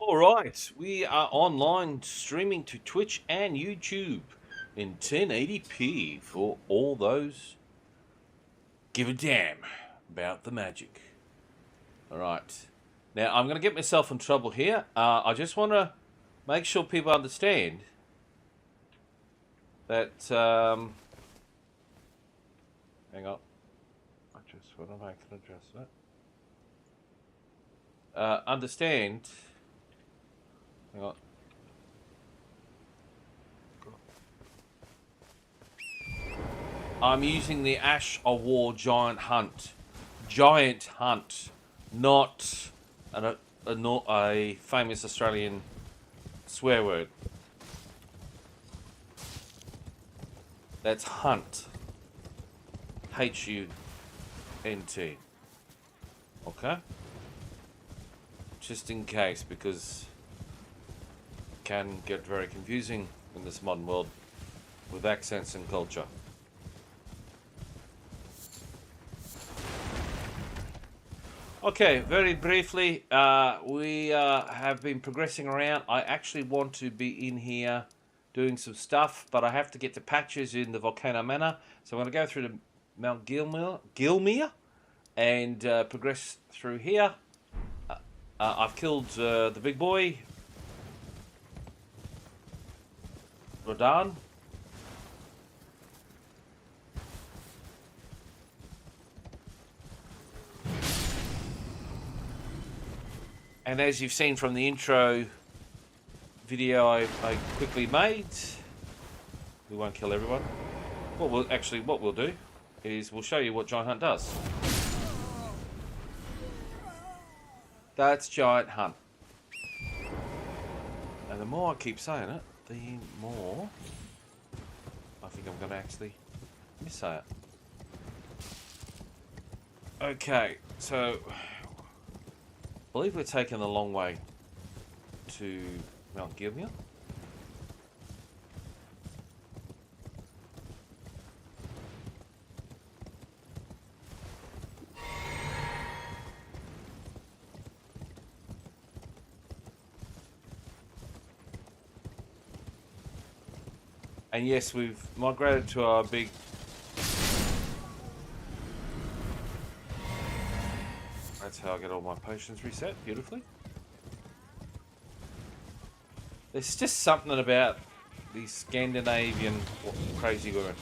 All right, we are online streaming to Twitch and YouTube in 1080p for all those give a damn about the magic. All right, now I'm going to get myself in trouble here. I just want to make sure people understand that. Hang on, I just want to make an adjustment. Understand. Hang on. I'm using the Ash of War Giant Hunt. Giant Hunt. Not a famous Australian swear word. That's Hunt. Hunt. Okay? Just in case, because it can get very confusing in this modern world with accents and culture. Okay, very briefly, we have been progressing around. I actually want to be in here doing some stuff, but I have to get to patches in the Volcano Manor. So I'm going to go through to Mount Gelmir and progress through here. I've killed the big boy, Rodan. And as you've seen from the intro video I quickly made, we won't kill everyone. What we'll do is we'll show you what Giant Hunt does. That's Giant Hunt. And the more I keep saying it, the more I think I'm going to actually missay it. Okay, so I believe we're taking the long way to Mount Gelmir. And yes, we've migrated to our big... That's how I get all my potions reset beautifully. There's just something about these Scandinavian crazy women.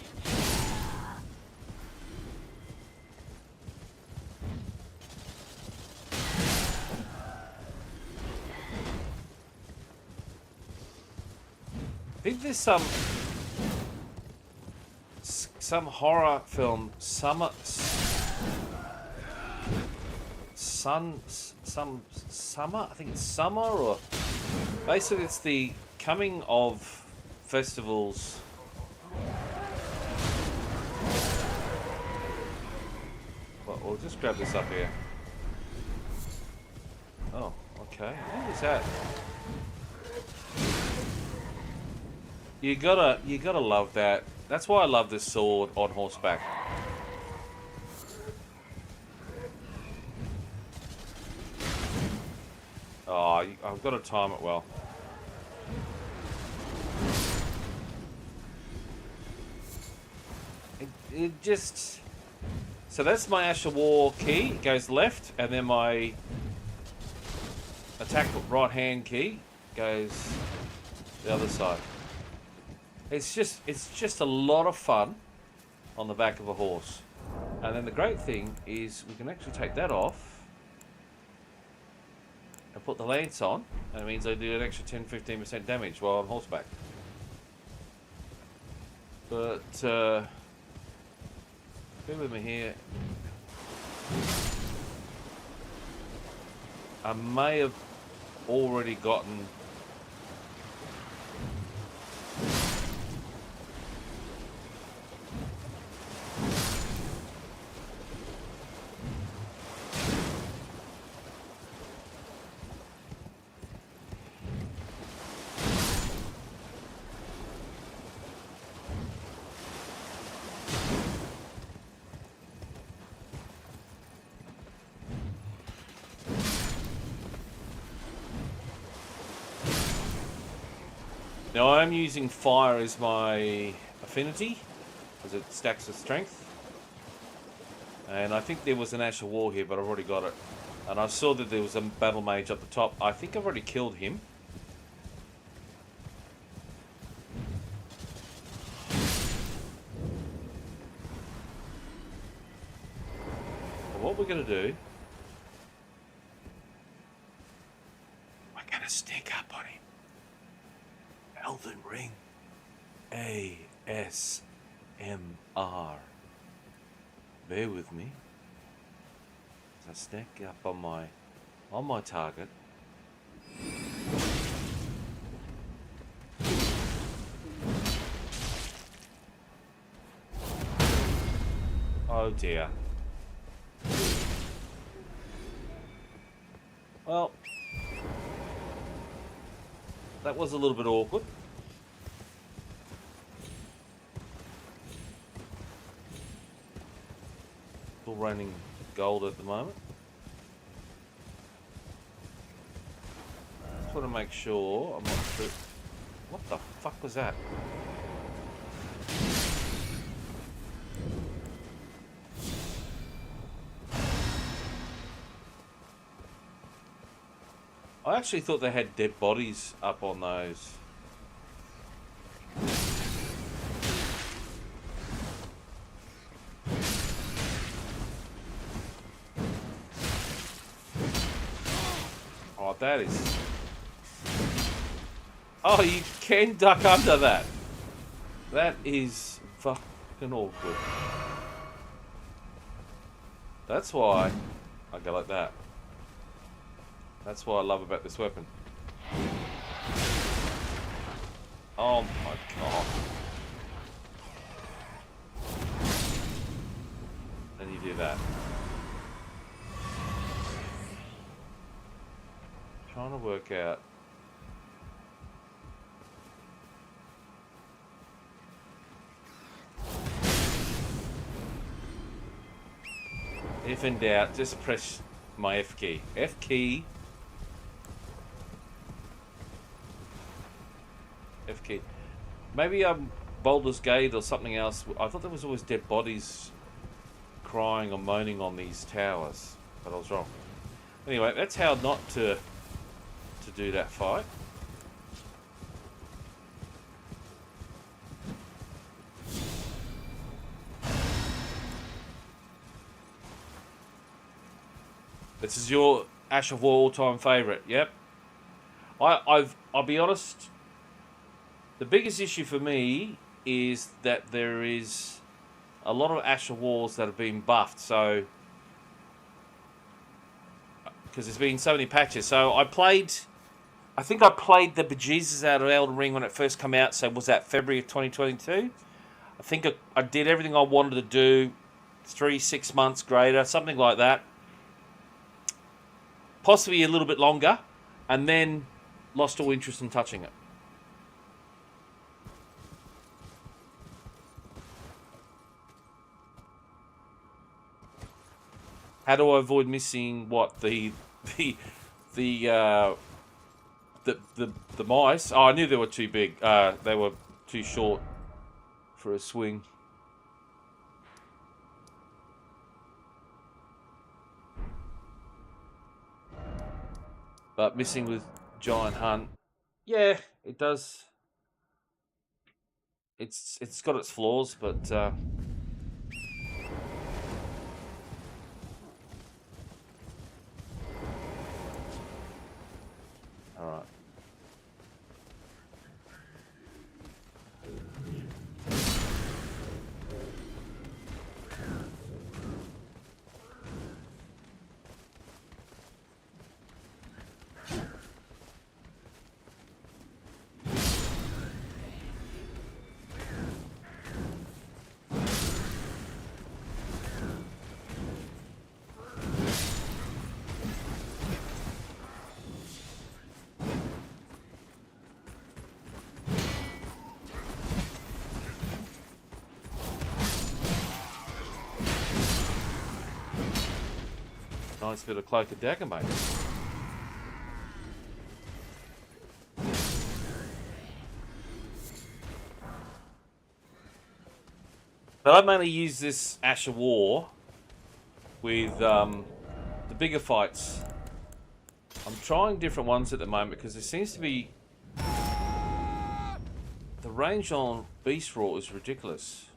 I think there's some horror film, summer, I think it's summer, or basically it's the coming of festivals. Well, we'll just grab this up here. Oh, okay. What is that? You gotta love that. That's why I love this sword on horseback. Oh, I've got to time it well. It just... So that's my Ash of War key. It goes left, and then my attack right hand key goes the other side. It's just a lot of fun on the back of a horse. And then the great thing is we can actually take that off and put the lance on, and it means I do an extra 10-15% damage while on horseback. But bear with me here. I may have already gotten Now I am using fire as my affinity, because it stacks with strength. And I think there was an Ash of War here, but I've already got it. And I saw that there was a battle mage up the top. I think I've already killed him. But what we're going to do... we're going to sneak up on him. Elden Ring. ASMR. Bear with me. As I snack up on my target. Oh dear. Well, that was a little bit awkward. Still raining gold at the moment. Just want to make sure I'm not through. What the fuck was that? I actually thought they had dead bodies up on those. Oh, that is... oh, you can duck under that. That is fucking awkward. That's why I go like that. That's what I love about this weapon. Oh my god. Then you do that. Trying to work out. If in doubt, just press my F key. F key. F key. Maybe Baldur's Gate or something else. I thought there was always dead bodies crying or moaning on these towers, but I was wrong. Anyway, that's how not to do that fight. This is your Ash of War all-time favourite. Yep. I'll be honest. The biggest issue for me is that there is a lot of Ash of Wars that have been buffed. So, because there's been so many patches. So I think I played the bejesus out of Elden Ring when it first came out. So was that February of 2022? I think I did everything I wanted to do. 3-6 months greater, something like that. Possibly a little bit longer, and then lost all interest in touching it. How do I avoid missing what the mice? Oh, I knew they were too big. They were too short for a swing. But missing with Giant Hunt, yeah, it does. It's got its flaws, but. All right. Nice bit of cloak and dagger, mate. But I mainly use this Ash of War with the bigger fights. I'm trying different ones at the moment because there seems to be... The range on Beast Roar is ridiculous.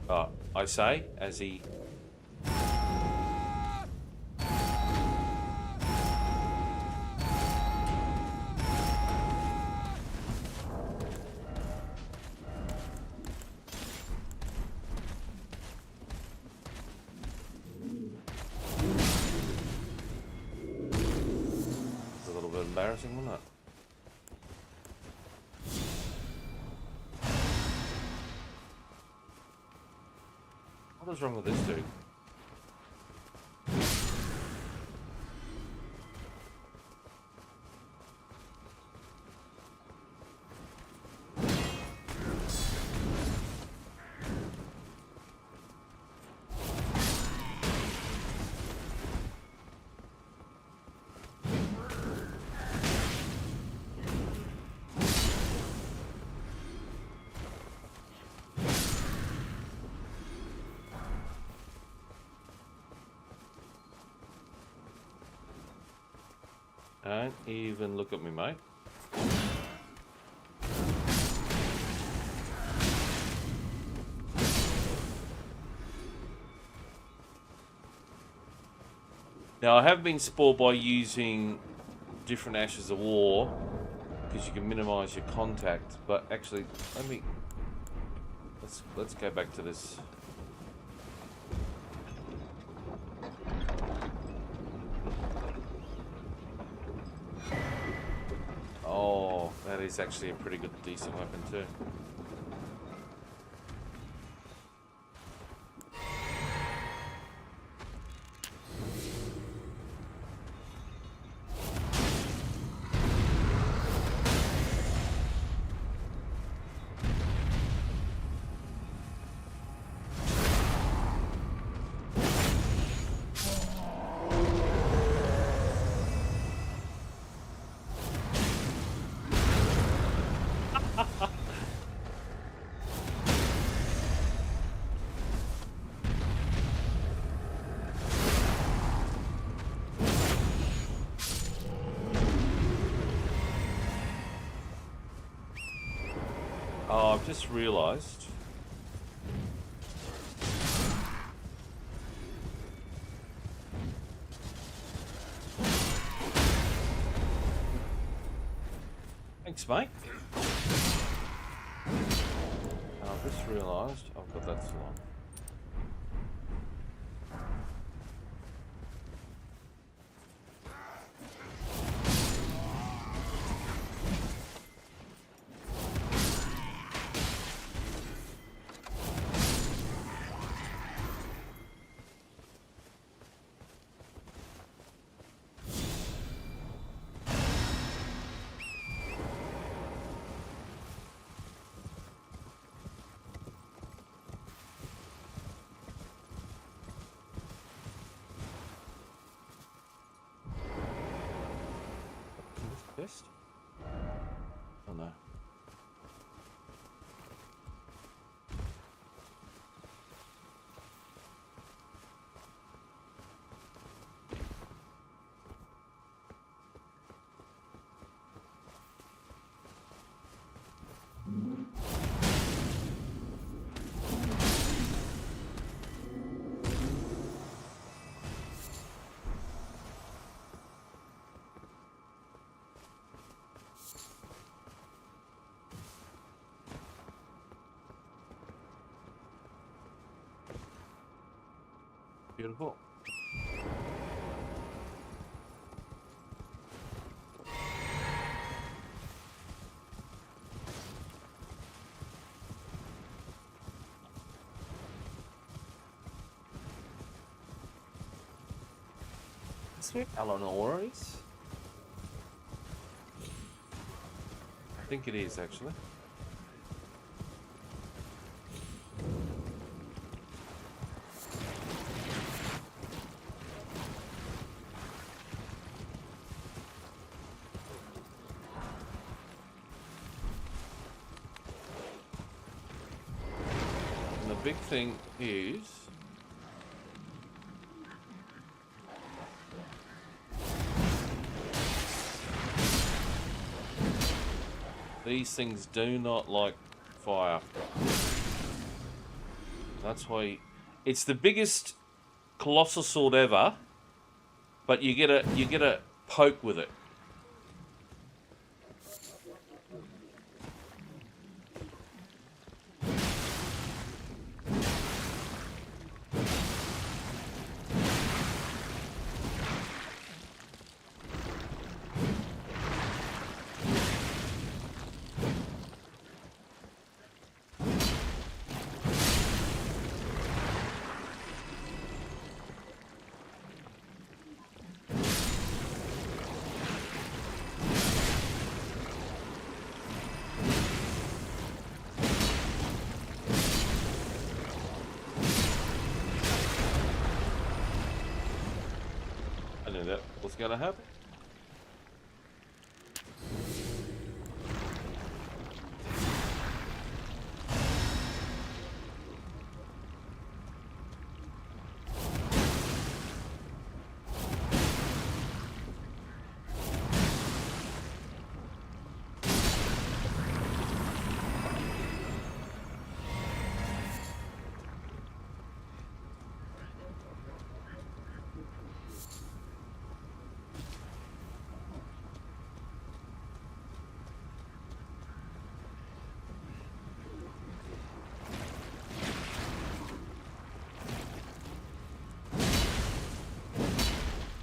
I say, as he... It's a little bit embarrassing, wasn't it? What is wrong with this dude? Don't even look at me, mate. Now, I have been spoiled by using different Ashes of War because you can minimize your contact, but actually, let's go back to this. Oh, that is actually a pretty good, decent weapon too. Oh, I've just realised. Thanks, mate. I've just realised I've got that still on. Best? Oh no. Beautiful. Is it Eleanor's? I think it is actually. big thing is... these things do not like fire. That's why... it's the biggest Colossal Sword ever, but you get a poke with it. I knew that was going to happen.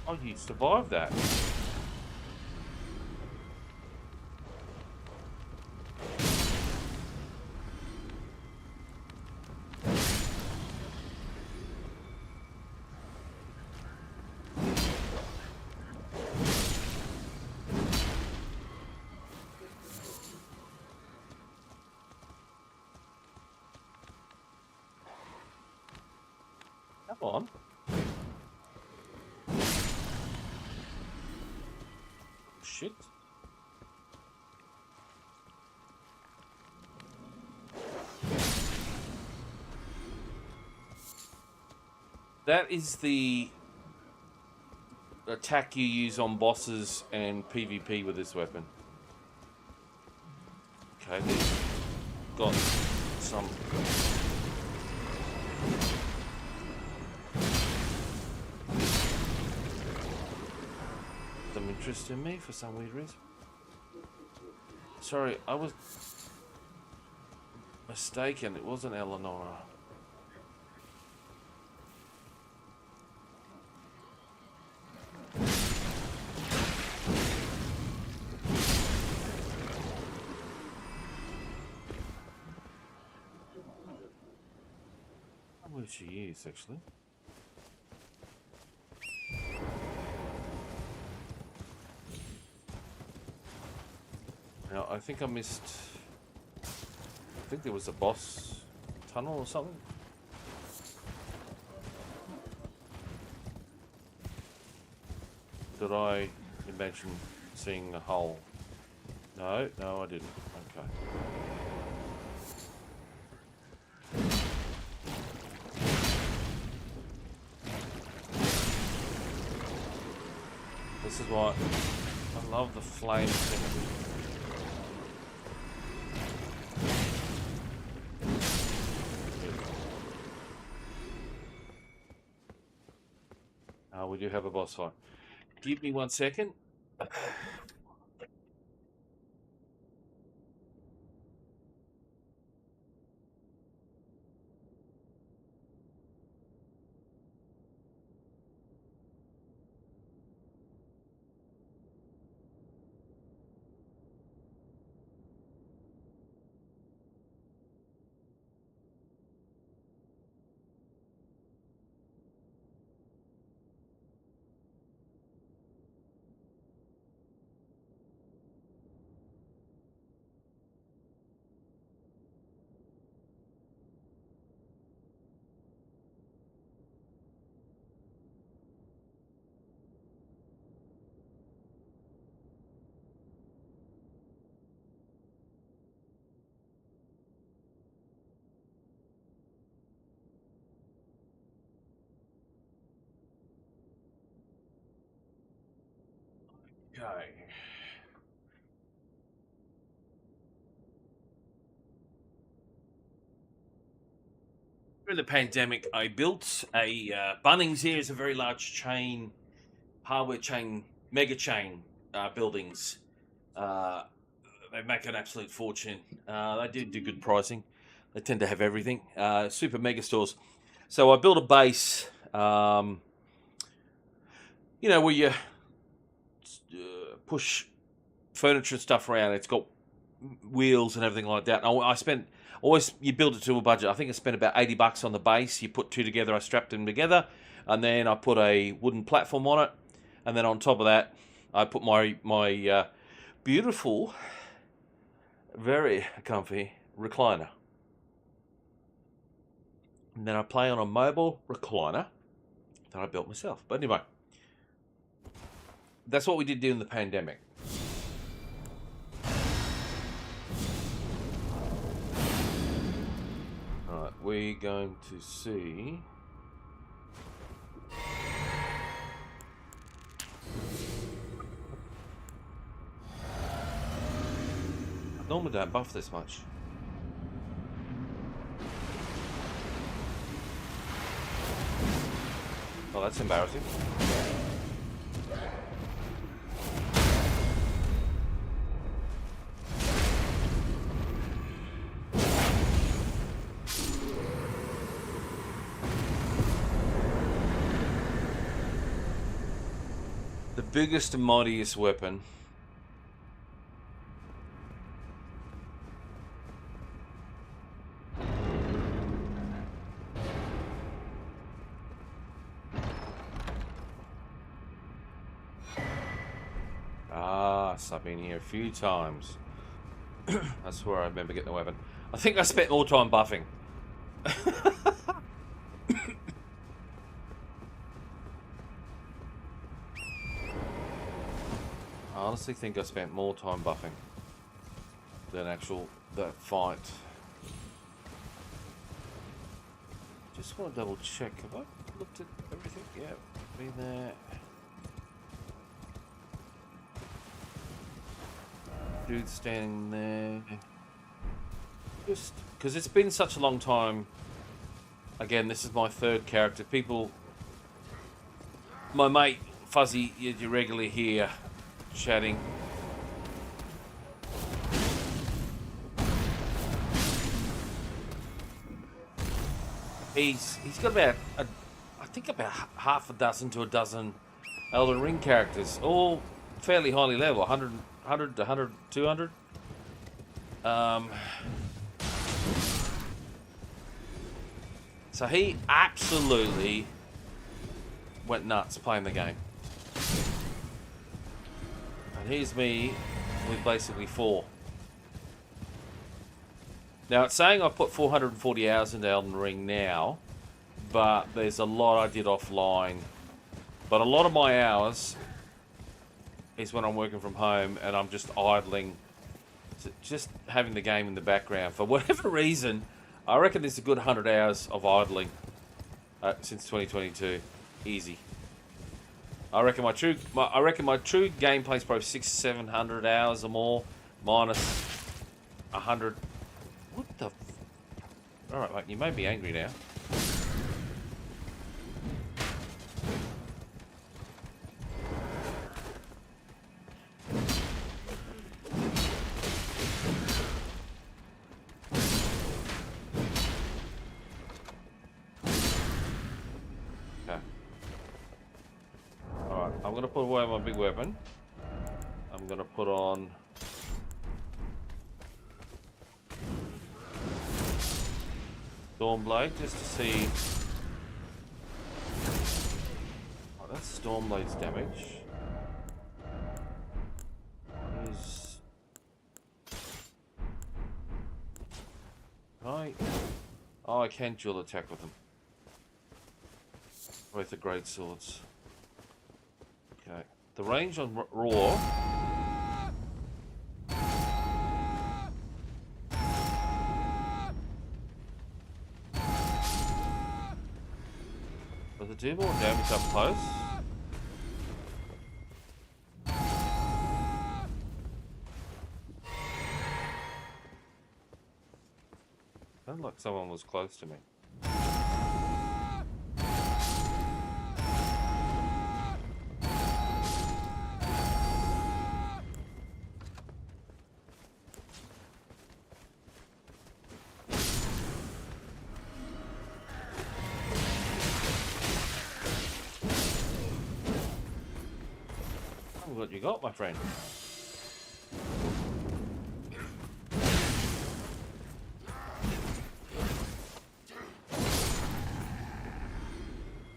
Oh, you survived that. Come on. Shit. That is the attack you use on bosses and PvP with this weapon. Okay, they've got some... some interest in me for some weird reason. Sorry, I was mistaken. It wasn't Eleanor. I believe she is, actually. Now, I think I missed... I think there was a boss tunnel or something. Did I imagine seeing a hole? No, no, I didn't. Okay. This is why I love the Flame Affinity. We do have a boss fight. Give me 1 second. Okay. During the pandemic, I built a Bunnings. Here is a very large chain, hardware chain, mega chain buildings. Uh, they make an absolute fortune. They do good pricing. They tend to have everything. Super mega stores. So I built a base. Where you push furniture and stuff around. It's got wheels and everything like that. And I spent always you build it to a budget. I think I spent about $80 on the base. You put two together. I strapped them together, and then I put a wooden platform on it, and then on top of that, I put my beautiful, very comfy recliner. And then I play on a mobile recliner that I built myself. But anyway, that's what we did during the pandemic. Alright, we're going to see... I normally don't buff this much. Oh, that's embarrassing. The biggest and mightiest weapon. I've been here a few times. That's where I remember getting the weapon. I think I spent more time buffing. I honestly think I spent more time buffing than that fight. Just want to double check. Have I looked at everything? Yeah, been there. Dude standing there. Just because it's been such a long time. Again, this is my third character. My mate Fuzzy, you regularly hear chatting. He's got about I think about half a dozen to a dozen Elden Ring characters, all fairly highly level, 100 to 100, 200. So he absolutely went nuts playing the game. And here's me with basically 4. Now it's saying I've put 440 hours into Elden Ring now, but there's a lot I did offline. But a lot of my hours is when I'm working from home and I'm just idling, just having the game in the background. For whatever reason, I reckon there's a good 100 hours of idling since 2022. Easy. I reckon my true gameplay is probably 600-700 hours or more, minus 100. What the? All right, mate, you made me angry now. I'm gonna put away my big weapon. I'm gonna put on Stormblade just to see. Oh, that's Stormblade's damage. I can dual attack with them. Both are great swords. Okay, the range on Raw. Does it do more damage up close? like someone was close to me. What you got, my friend?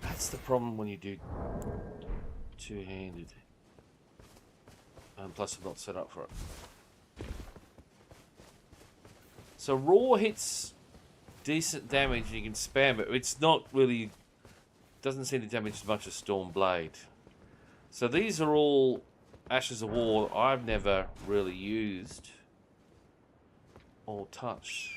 That's the problem when you do two-handed. And plus I'm not set up for it. So raw hits decent damage and you can spam it. It's not really... doesn't seem to damage as much as Storm Blade. So these are all Ashes of War I've never really used or touched.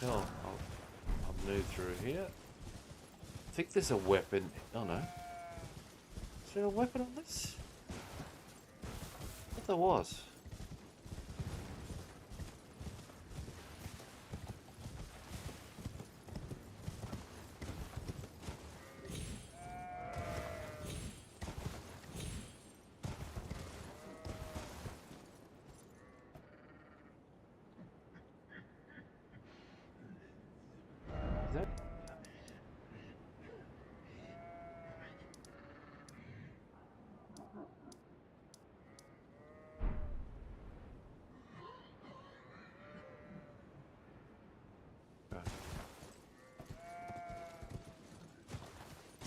Oh, I'll move through here. I think there's a weapon. Oh no. Is there a weapon on this? I thought there was.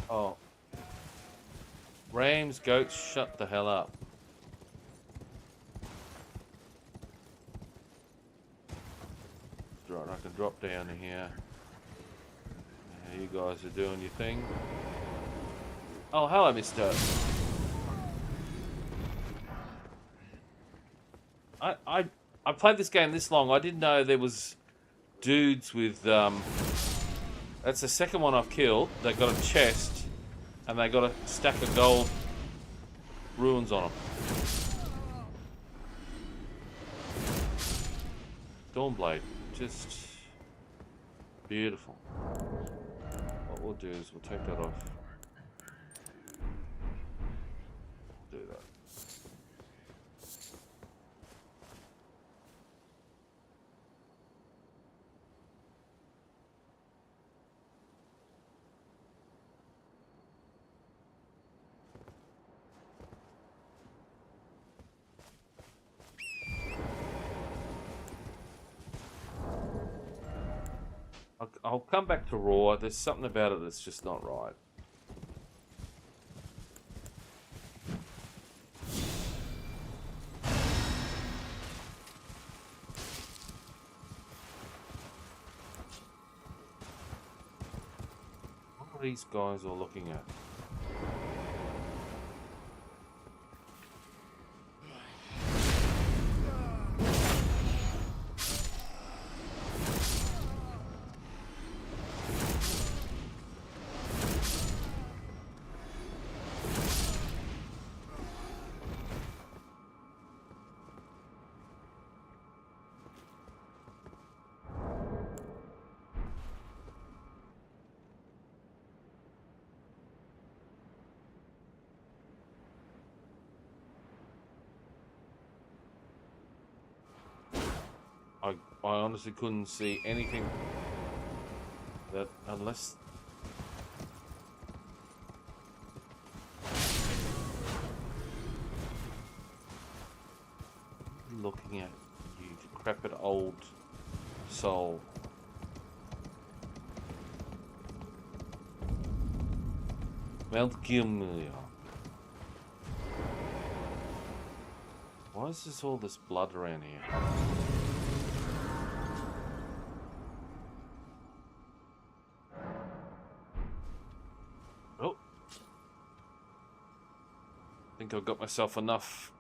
Oh. Rams, goats, shut the hell up. Right, I can drop down here. Yeah, you guys are doing your thing. Oh, hello, mister. I played this game this long. I didn't know there was dudes with that's the second one I've killed. They got a chest and they got a stack of gold ruins on them. Stormblade, just beautiful. What we'll do is we'll take that off. We'll do that. I'll come back to raw. There's something about it that's just not right. What are these guys all looking at? I honestly couldn't see anything that unless looking at you decrepit old soul. Mount Gelmir. Why is this all this blood around here? Oh. I think I've got myself enough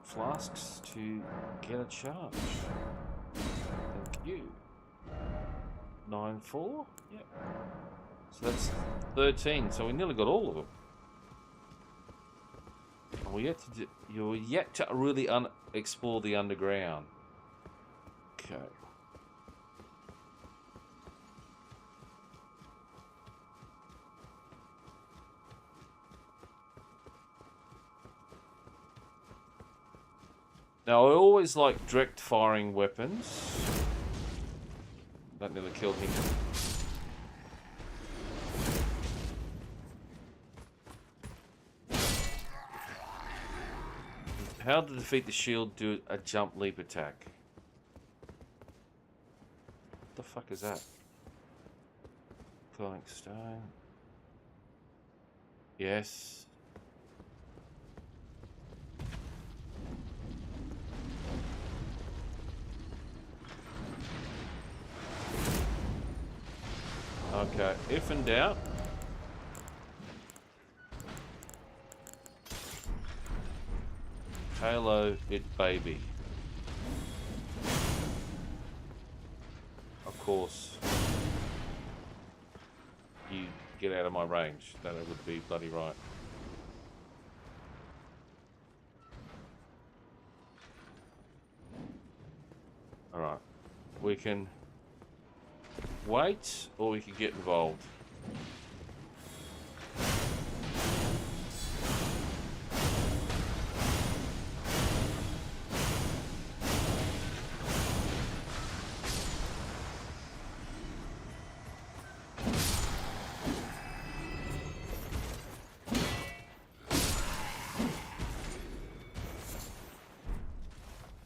flasks to get a charge. Thank you. 9-4? Yep. So that's 13, so we nearly got all of them. You're yet to really explore the underground. Okay. Now, I always like direct firing weapons. That nearly killed him. How to defeat the shield, do a jump leap attack. What the fuck is that? Falling stone. Yes. Okay, if in doubt. Halo it, baby. Of course. You get out of my range. That would be bloody right. Alright. We can wait, or we can get involved.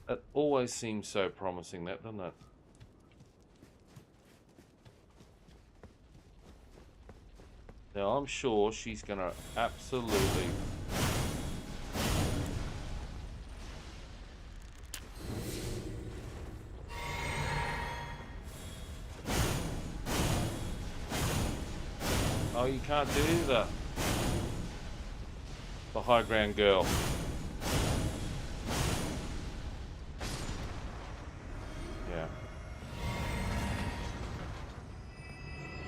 It always seems so promising, that, doesn't it? Now, I'm sure she's going to absolutely... Oh, you can't do the high ground girl. Yeah.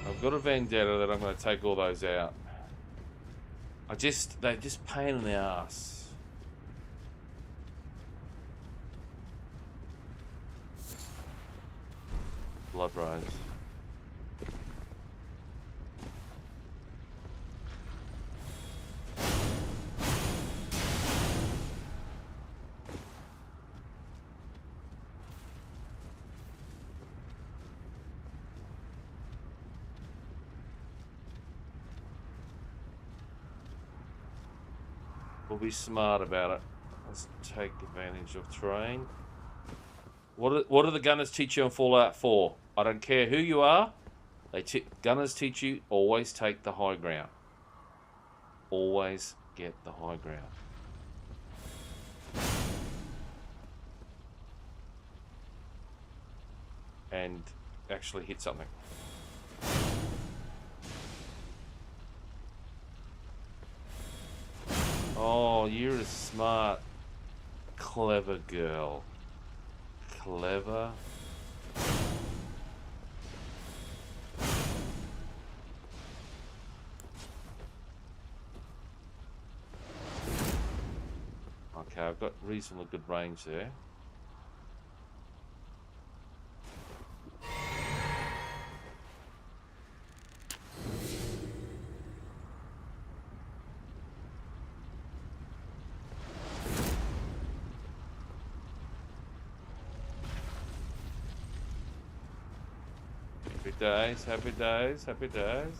I've got a vendetta that I'm going to take all those out. They're just pain in the ass. Blood rose. We'll be smart about it. Let's take advantage of terrain. What do the gunners teach you in Fallout 4? I don't care who you are. Gunners teach you always take the high ground. Always get the high ground. And actually hit something. Oh, you're a smart, clever girl. Clever. Okay, I've got reasonably good range there. Happy days, happy days, happy days.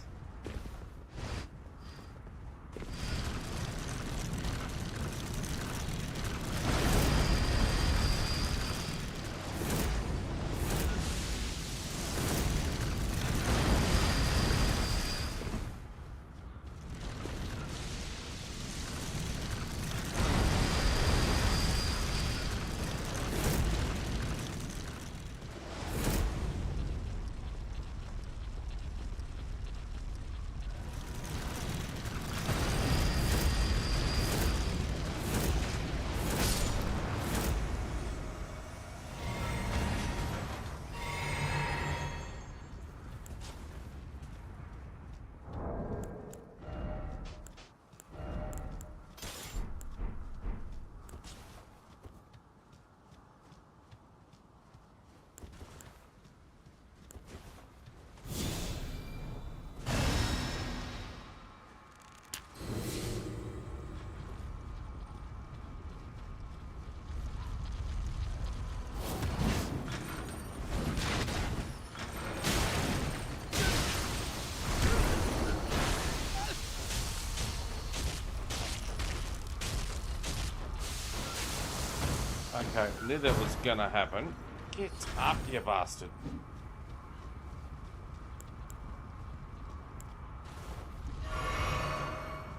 Okay, knew that was gonna happen. Get up, you bastard.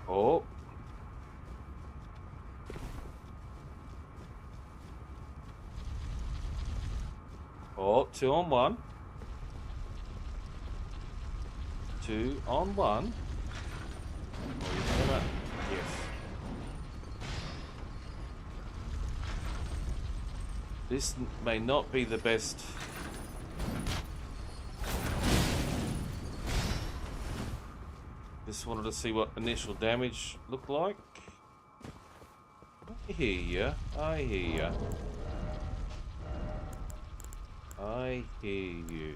Oh. Oh, 2 on 1. 2 on 1. Oh, you gonna... Yes. This may not be the best. Just wanted to see what initial damage looked like. I hear ya. I hear ya. I hear you.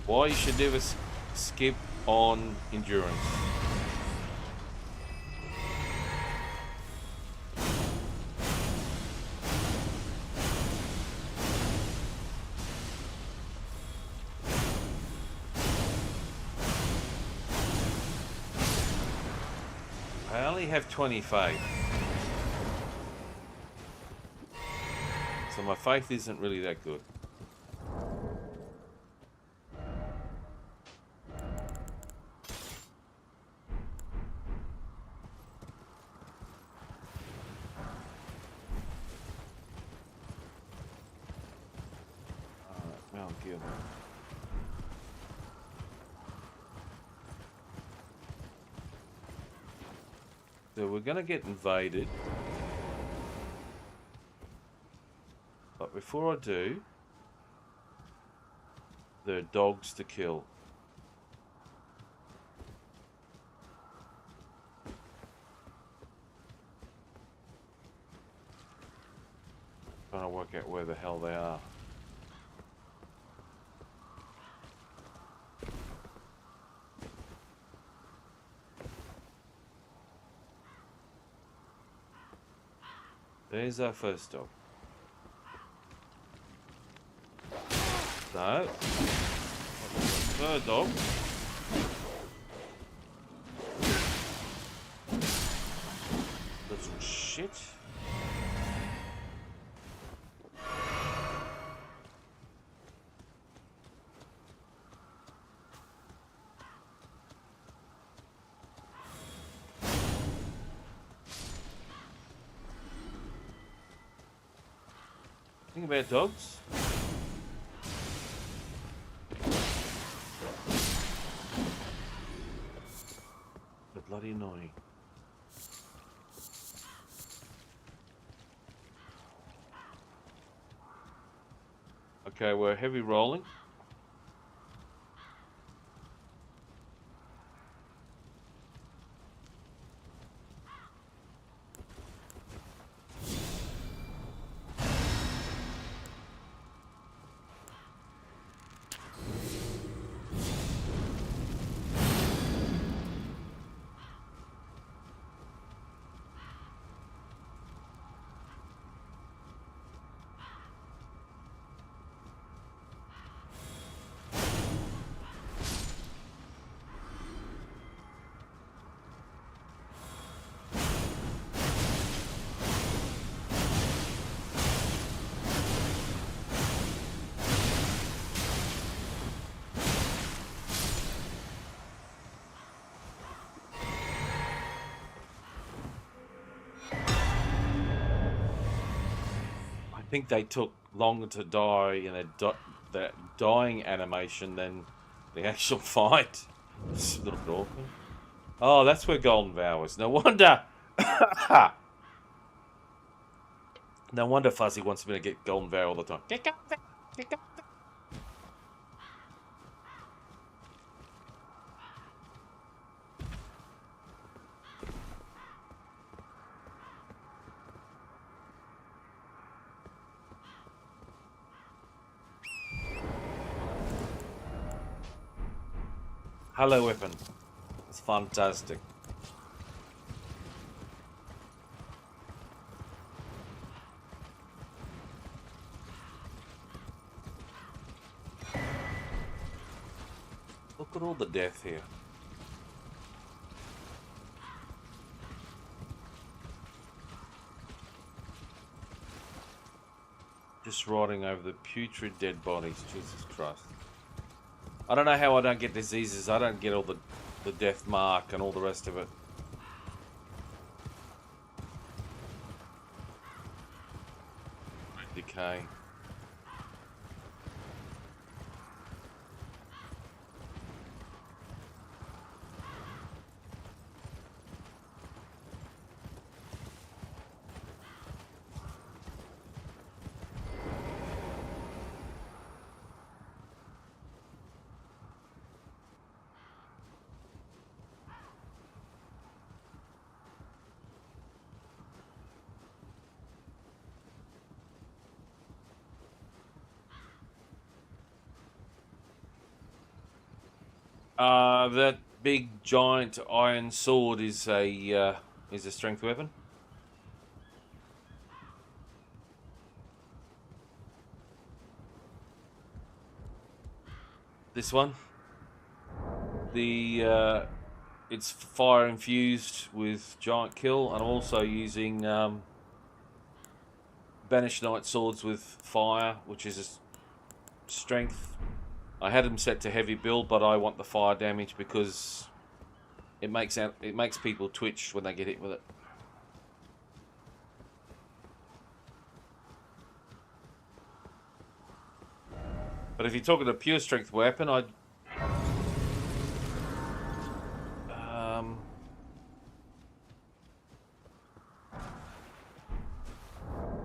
Why you should never skip on endurance. I only have 20 faith. So my faith isn't really that good. Mount Gelmir. So we're going to get invaded. But before I do, there are dogs to kill. Trying to work out where the hell they are. There's our first dog. No. Third dog. Little shit. Think about dogs. They're bloody annoying. Okay, we're heavy rolling. I think they took longer to die in that dying animation than the actual fight. It's a little bit awkward. Oh, that's where Golden Vow is. No wonder. No wonder Fuzzy wants me to get Golden Vow all the time. Get Golden Vow. Get Golden Vow. Hello, weapon. It's fantastic. Look at all the death here. Just riding over the putrid dead bodies. Jesus Christ. I don't know how I don't get diseases. I don't get all the death mark and all the rest of it. Decay. That big giant iron sword is a strength weapon. This one, it's fire infused with giant kill, and I'm also using banished knight swords with fire, which is a strength. I had them set to heavy build, but I want the fire damage because it makes people twitch when they get hit with it. But if you're talking a pure strength weapon, I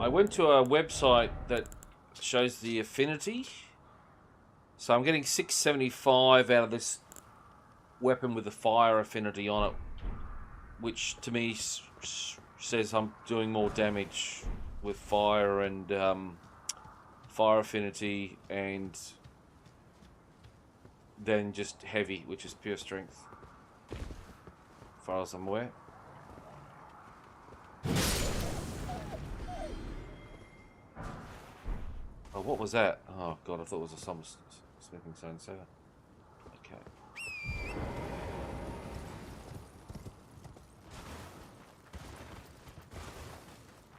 went to a website that shows the affinity. So I'm getting 675 out of this weapon with the fire affinity on it, which to me says I'm doing more damage with fire and fire affinity and then just heavy, which is pure strength, as far as I'm aware. Oh, what was that? Oh god, I thought it was a smithing stone saber. Okay.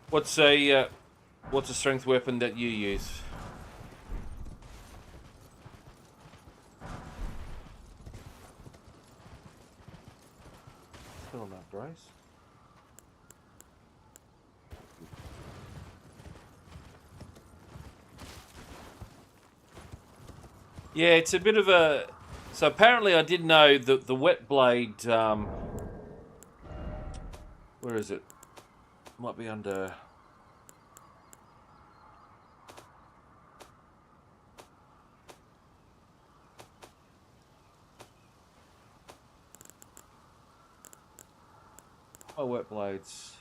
What's a strength weapon that you use? Still on that brace. Yeah, it's a bit of a. So apparently, I did know that the wet blade. Where is it? Might be under. Oh, wet blades.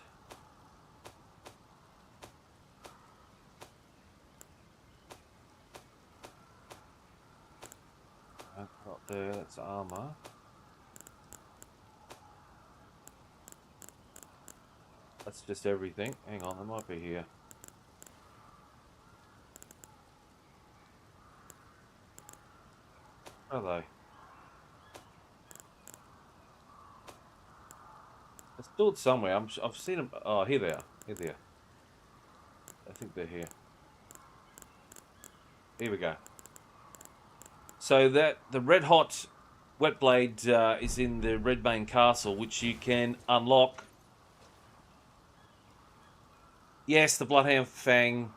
Not there. That's armor. That's just everything. Hang on, they might be here. Are they? It's stored somewhere. I've seen them. Oh, here they are. Here they are. I think they're here. Here we go. So that the red hot wet blade is in the Redbane Castle, which you can unlock. Yes, the Bloodhound Fang.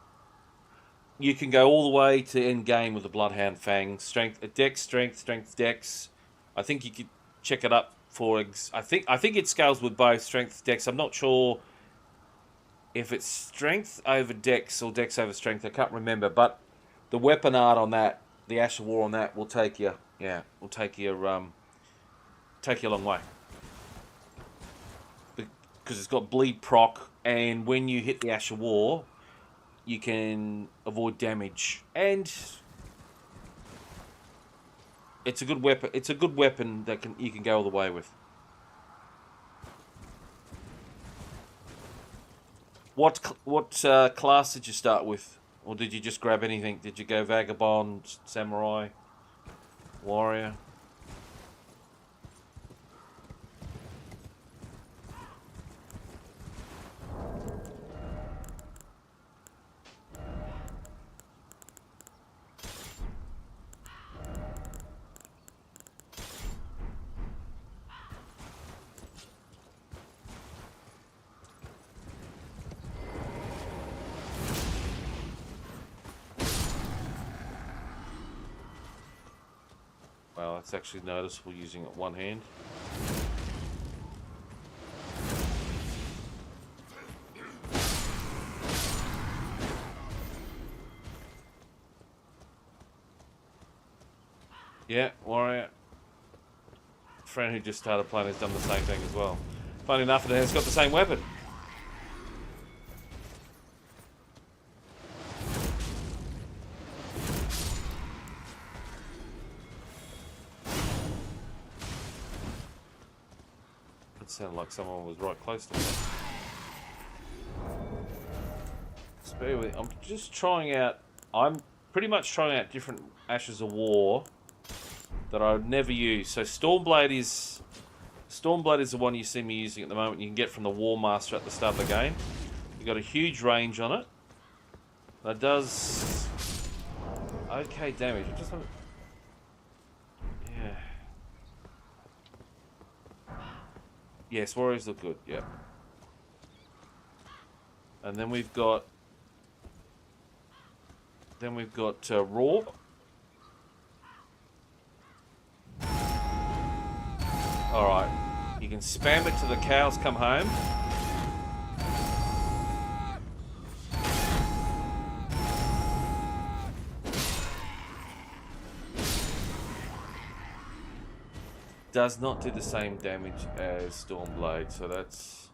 You can go all the way to end game with the Bloodhound Fang. Strength, strength, dex. I think you could check it up for. I think it scales with both strength, dex. I'm not sure if it's strength over dex or dex over strength. I can't remember, but the weapon art on that, the Ash of War on that, will take you. Yeah, will take you a long way. Because it's got bleed proc, and when you hit the Ash of War, you can avoid damage. And it's a good weapon. It's a good weapon that you can go all the way with. What class did you start with, or did you just grab anything? Did you go vagabond, samurai, warrior? Well, that's actually noticeable using it one hand. Yeah, warrior. Friend who just started playing has done the same thing as well. Funny enough, it has got the same weapon. It sounded like someone was right close to me. Bear with me. I'm just trying out. I'm pretty much trying out different Ashes of War that I would never use. So Stormblade is the one you see me using at the moment. You can get from the War Master at the start of the game. You've got a huge range on it. That does okay damage. I just want yeah. Yes, warriors look good. Yeah. And then we've got Raw. Alright. You can spam it till the cows come home. Does not do the same damage as Stormblade, so that's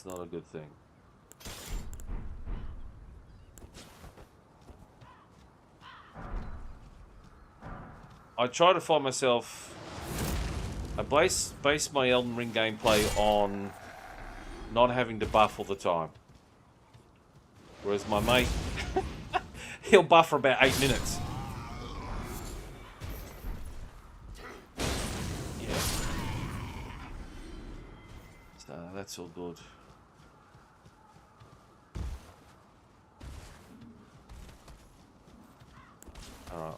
not a good thing. I try to find myself. I base my Elden Ring gameplay on not having to buff all the time. Whereas my mate, he'll buff for about 8 minutes. Yeah. So that's all good. Alright.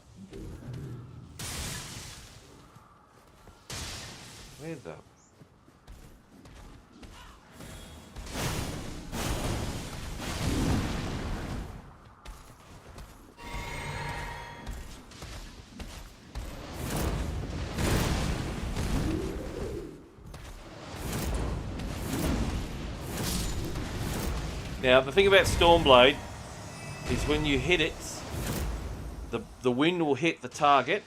Where the... Now, the thing about Stormblade is when you hit it, the wind will hit the target,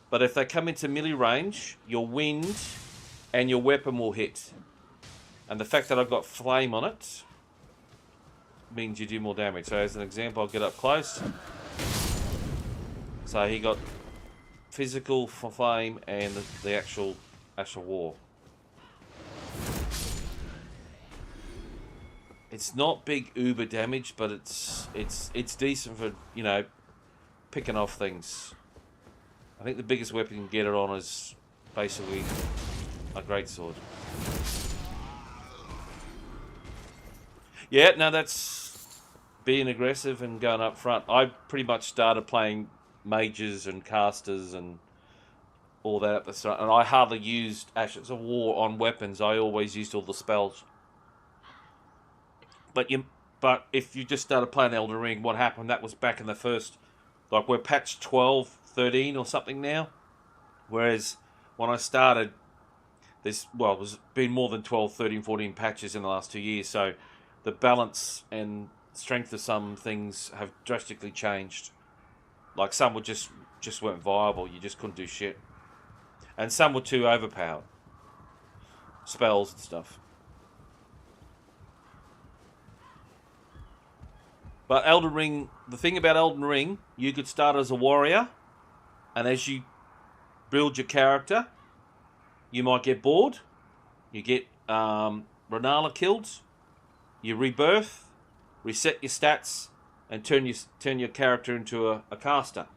but if they come into melee range, your wind and your weapon will hit. And the fact that I've got flame on it means you do more damage. So as an example, I'll get up close. So he got physical for flame and the actual war. It's not big uber damage, but it's decent for, you know, picking off things. I think the biggest weapon you can get it on is basically a great sword. Yeah, no, that's being aggressive and going up front. I pretty much started playing mages and casters and all that at the start, and I hardly used Ashes of War on weapons. I always used all the spells. But if you just started playing Elden Ring, what happened? That was back in the first, like we're patch 12, 13 or something now. Whereas when I started, there's been more than 12, 13, 14 patches in the last 2 years. So the balance and strength of some things have drastically changed. Like some were just weren't viable. You just couldn't do shit. And some were too overpowered. Spells and stuff. But Elden Ring, the thing about Elden Ring, you could start as a warrior, and as you build your character. You might get bored. You get Renala killed. You rebirth, reset your stats, and turn your character into a caster.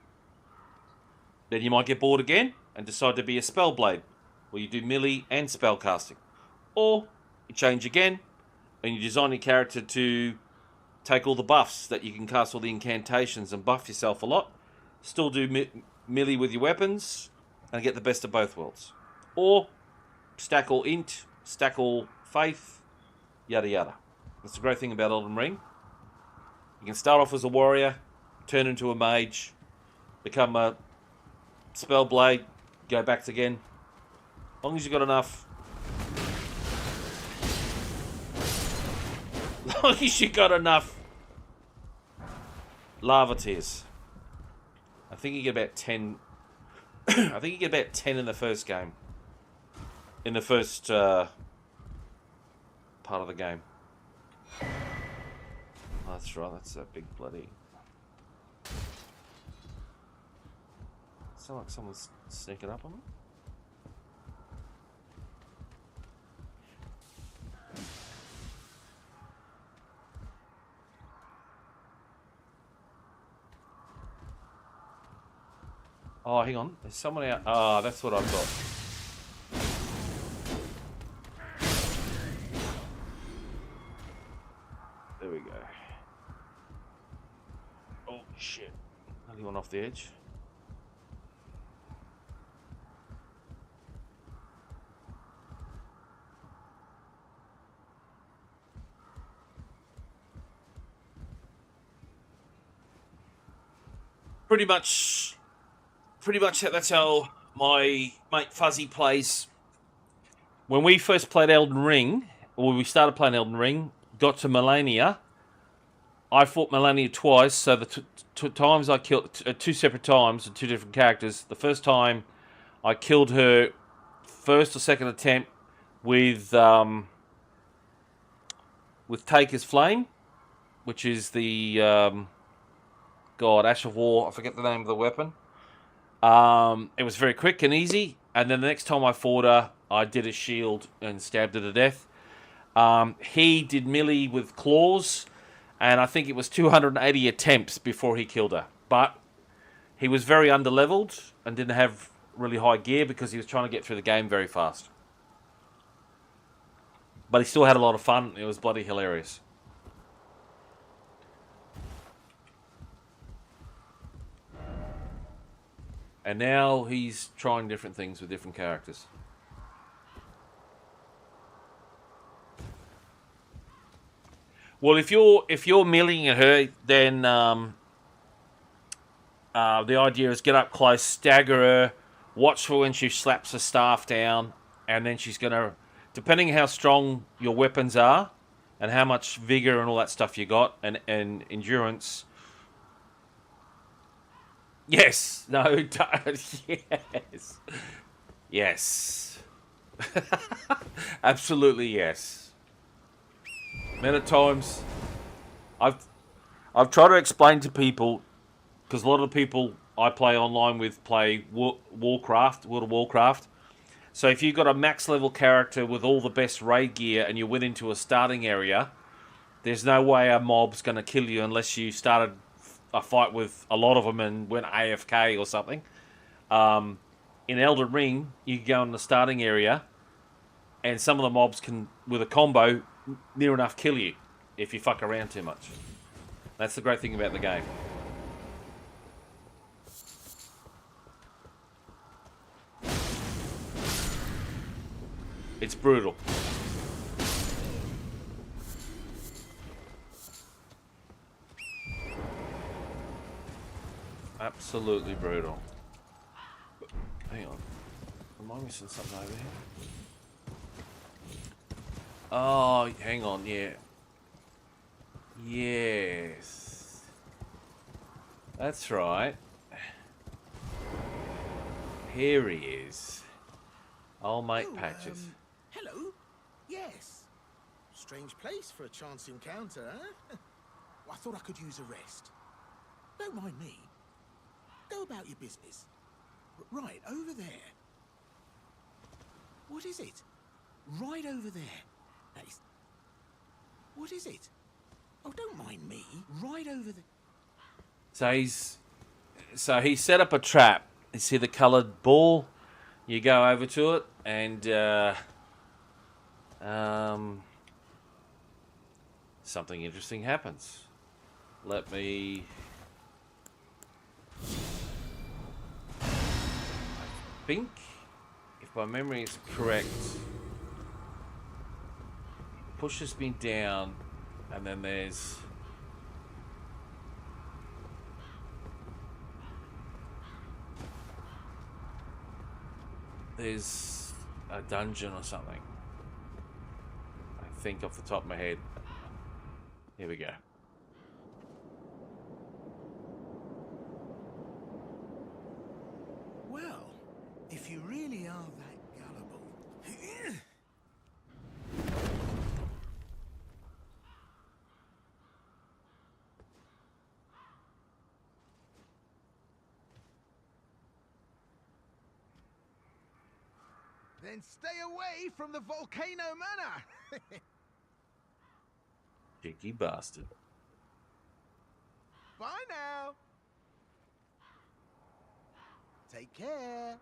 Then you might get bored again and decide to be a spellblade, where you do melee and spell casting. Or you change again and you design your character to take all the buffs that you can cast all the incantations and buff yourself a lot. Still do melee with your weapons and get the best of both worlds. Or stack all int, stack all faith, yada yada. That's the great thing about Elden Ring. You can start off as a warrior, turn into a mage, become a spellblade, go back again. As long as you've got enough. As long as you've got enough lava tears. I think you get about 10. I think you get about 10 in the first game. In the first part of the game. Oh, that's right, that's a big bloody... Sounds like someone's sneaking up on me. Oh, hang on. There's someone out. Ah, that's what I've got. There we go. Oh, shit. Only one off the edge. Pretty much that's how my mate Fuzzy plays. When we first played Elden Ring, or when we started playing Elden Ring, got to Melania. I fought Melania twice, so the times I killed, two separate times, two different characters. The first time I killed her first or second attempt with Taker's Flame, which is the Ash of War. I forget the name of the weapon. It was very quick and easy, and then the next time I fought her, I did a shield and stabbed her to death. He did melee with claws, and I think it was 280 attempts before he killed her. But he was very underleveled and didn't have really high gear because he was trying to get through the game very fast. But he still had a lot of fun. It was bloody hilarious. And now he's trying different things with different characters. Well, if you're meleeing at her, then the idea is get up close, stagger her, watch for when she slaps her staff down, and then she's gonna, depending on how strong your weapons are, and how much vigor and all that stuff you got, and endurance. Yes. No. Yes. Yes. Absolutely yes. Many times, I've tried to explain to people, because a lot of the people I play online with play World of Warcraft. So if you've got a max level character with all the best raid gear and you went into a starting area, there's no way a mob's going to kill you unless you started a fight with a lot of them and went AFK or something. In Elden Ring, you can go in the starting area, and some of the mobs can, with a combo, near enough kill you if you fuck around too much. That's the great thing about the game. It's brutal. Absolutely brutal. Hang on. Am I missing something over here? Oh, hang on, yeah. Yes. That's right. Here he is. Old mate Patches. Hello? Yes. Strange place for a chance encounter, huh? I thought I could use a rest. Don't mind me. Go about your business. Right, over there. What is it? Right over there. That is... What is it? Oh, don't mind me. Right over there. So he set up a trap. You see the coloured ball? You go over to it, and something interesting happens. Let me... I think, if my memory is correct, it pushes me down, and then there's a dungeon or something. I think off the top of my head. Here we go. Well, if you really are that gullible... Then stay away from the volcano manor! Cheeky bastard. Bye now! Take care!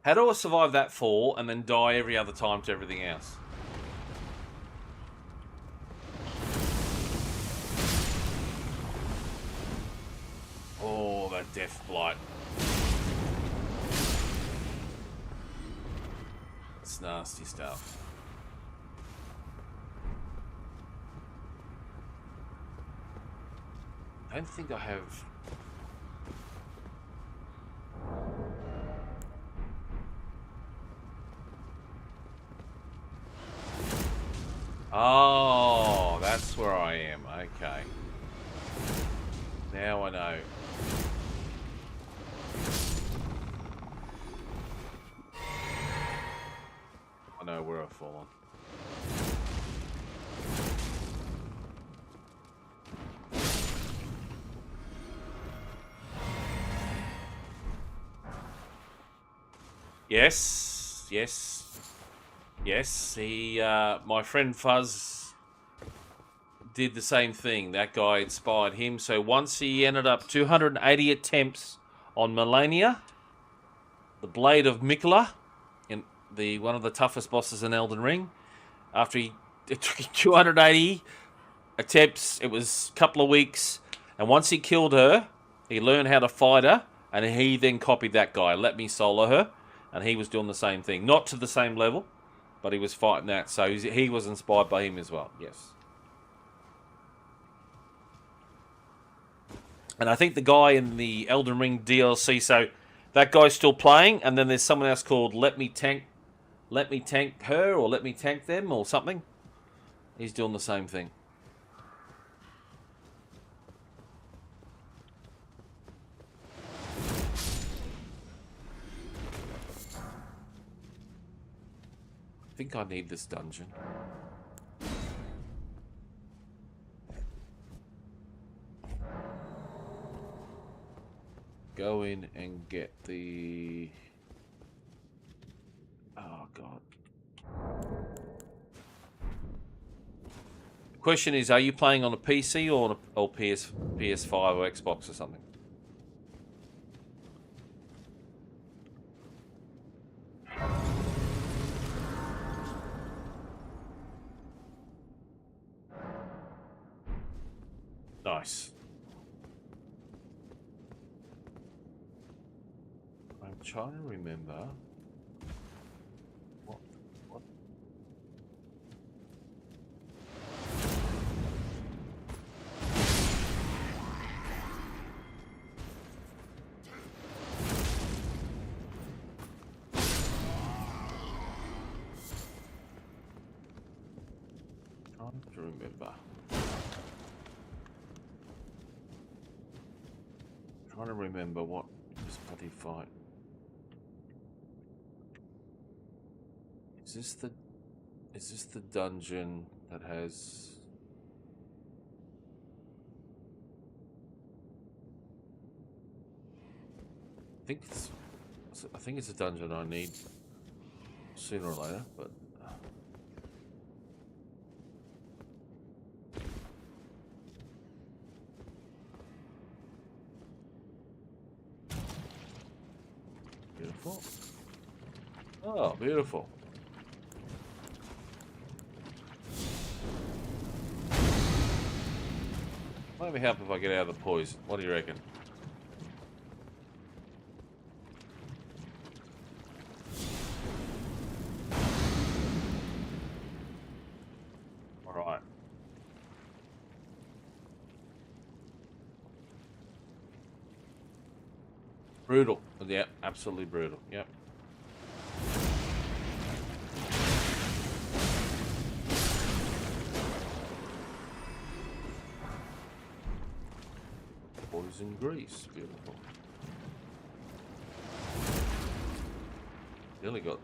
How do I survive that fall and then die every other time to everything else? Oh, that death blight. It's nasty stuff. I don't think I have... Oh, that's where I am. Okay. Now I know. I know where I've fallen. Yes, yes, yes. My friend Fuzz did the same thing. That guy inspired him. So once he ended up 280 attempts on Melania, the Blade of Mikola, in one of the toughest bosses in Elden Ring. After it took 280 attempts, it was a couple of weeks, and once he killed her, he learned how to fight her, and he then copied that guy. Let me solo her. And he was doing the same thing. Not to the same level, but he was fighting that. So he was inspired by him as well. Yes. And I think the guy in the Elden Ring DLC, so that guy's still playing, and then there's someone else called Let Me Tank Her, or Let Me Tank Them, or something. He's doing the same thing. I think I need this dungeon. Go in and get the... Oh, God. The question is, are you playing on a PC or PS5 or Xbox or something? Nice. I'm trying to remember. What? Trying to remember. Trying to remember what this bloody fight. Is this the dungeon that has... I think it's a dungeon I need sooner or later, but beautiful. Oh, beautiful. Might be help if I get out of the poison. What do you reckon? All right. Brutal. Yeah, absolutely brutal. Yep. Poison grease. Beautiful. Nearly got.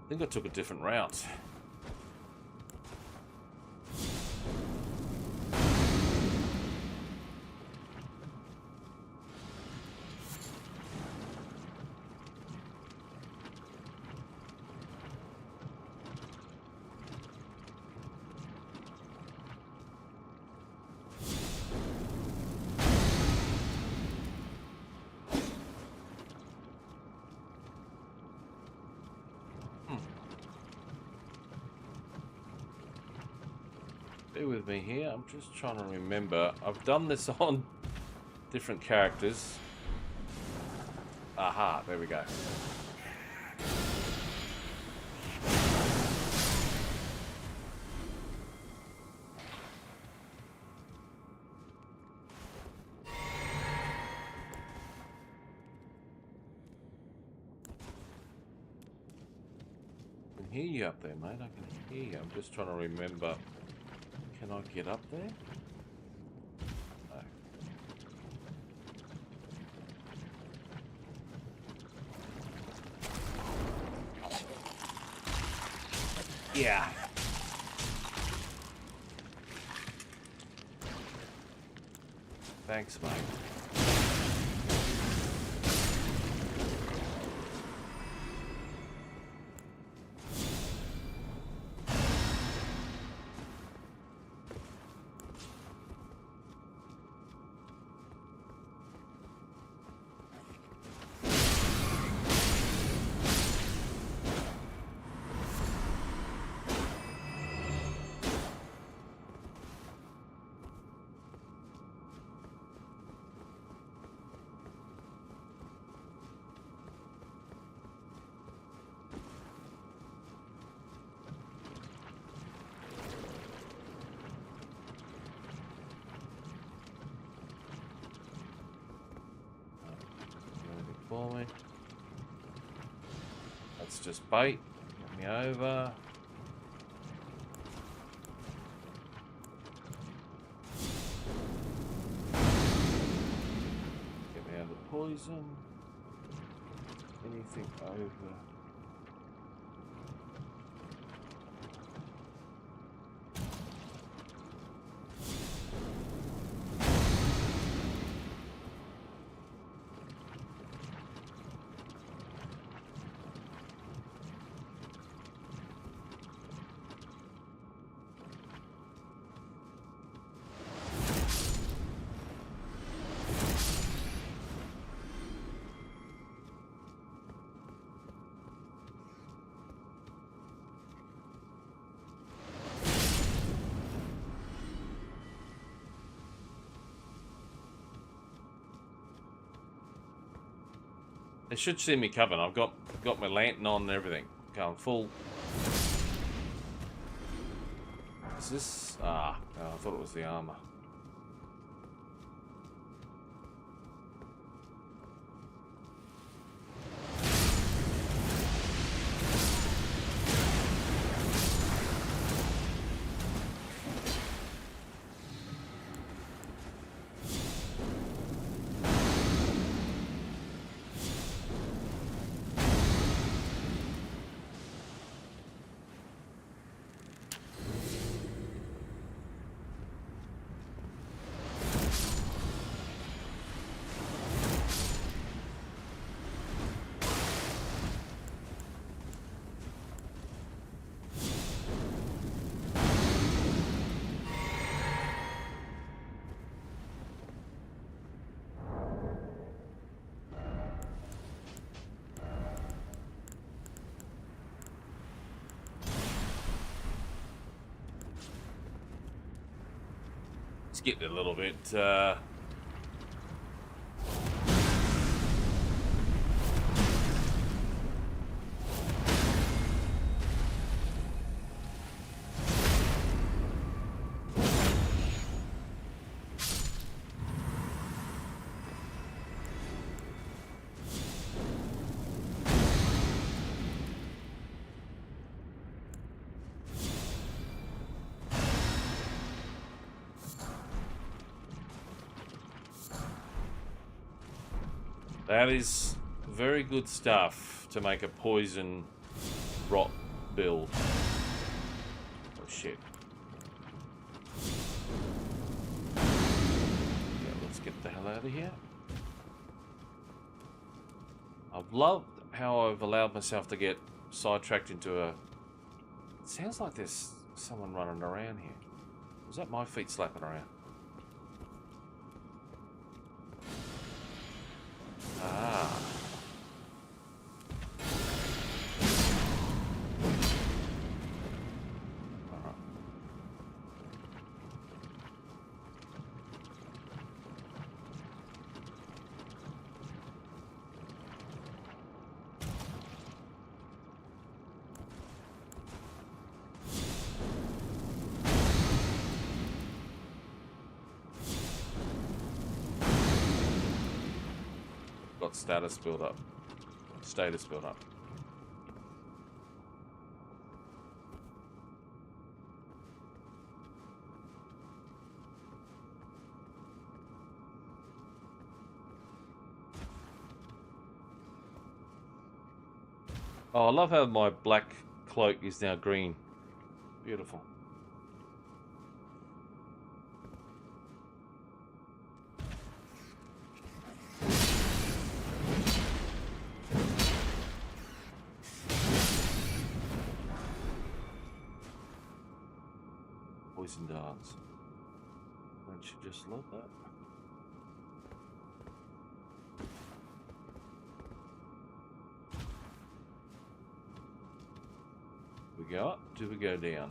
I think I took a different route. Bear with me here. I'm just trying to remember. I've done this on different characters. Aha, there we go. I can hear you up there, mate. I can hear you. I'm just trying to remember. Can I get up there? No. Yeah. Thanks, mate. For me. That's just bait. Get me over. Get me out of the poison. Anything over. They should see me coming. I've got my lantern on and everything. Going full. Is this? Ah, oh, I thought it was the armor. Skipped it a little bit. That is very good stuff to make a poison rot build. Oh shit. Yeah, let's get the hell out of here. I've loved how I've allowed myself to get sidetracked into a... It sounds like there's someone running around here. Was that my feet slapping around? Ah. Alright. Got status build up. Status build up. Oh, I love how my black cloak is now green. Beautiful. Poison darts. Don't you just love that? We go up? Do we go down?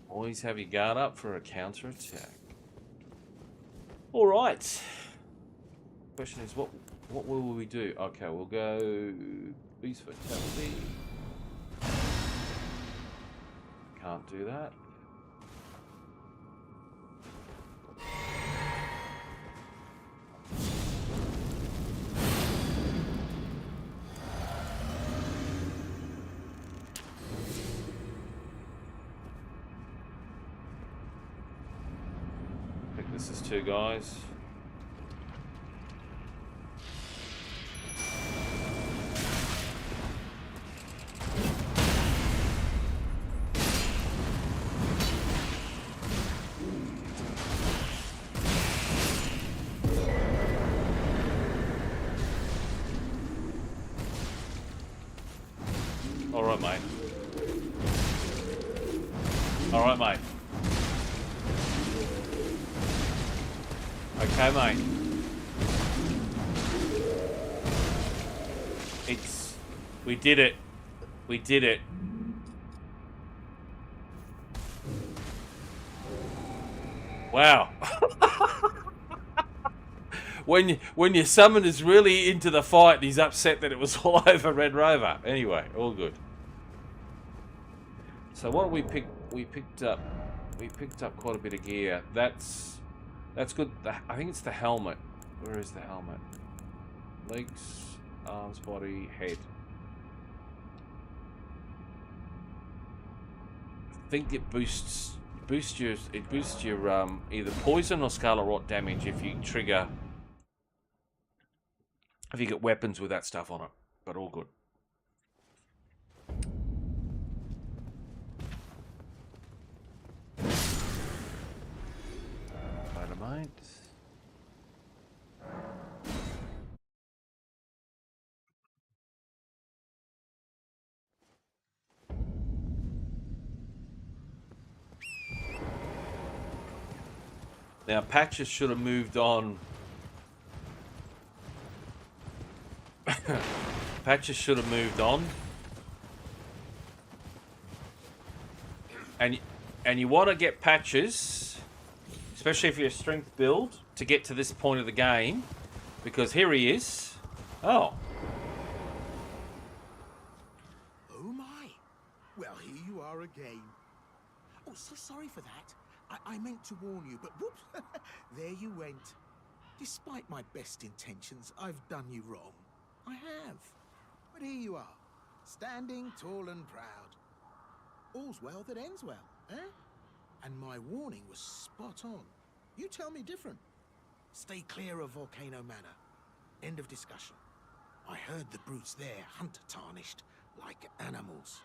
Always have your guard up for a counter attack. All right. Question is, what will we do? Okay, we'll go beast fatality. Can't do that. I think this is two guys. Alright, mate. Alright, mate. Okay, mate. It's... We did it. We did it. Wow. when your summon is really into the fight, he's upset that it was all over Red Rover. Anyway, all good. So what we picked? We picked up quite a bit of gear. That's good. I think it's the helmet. Where is the helmet? Legs, arms, body, head. I think it boosts your either poison or scarlet rot damage if you get weapons with that stuff on it. But all good. Dynamite. Now, Patches should have moved on. Patches should have moved on. And you want to get Patches, especially if you're a strength build, to get to this point of the game. Because here he is. Oh. Oh my. Well, here you are again. Oh, so sorry for that. I meant to warn you, but whoops, there you went. Despite my best intentions, I've done you wrong. I have. But here you are, standing tall and proud. All's well that ends well, eh? And my warning was spot on. You tell me different. Stay clear of Volcano Manor. End of discussion. I heard the brutes there hunter tarnished like animals.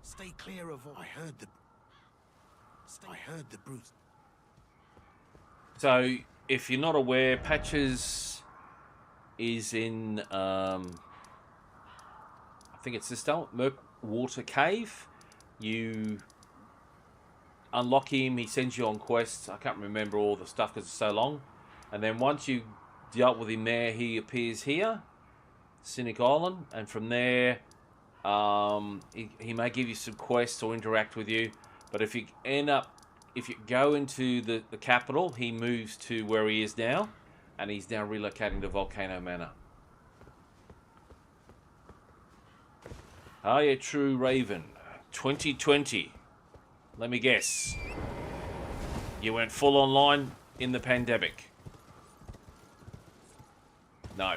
Stay clear of... I heard the brutes. So, if you're not aware, Patches is in, I think it's this Murk Water Cave. You unlock him, he sends you on quests. I can't remember all the stuff because it's so long. And then once you dealt with him there, he appears here, Cynic Island. And from there, he may give you some quests or interact with you. But if you go into the capital, he moves to where he is now, and he's now relocating to Volcano Manor. Are you true Raven? 2020. Let me guess. You went full online in the pandemic. No.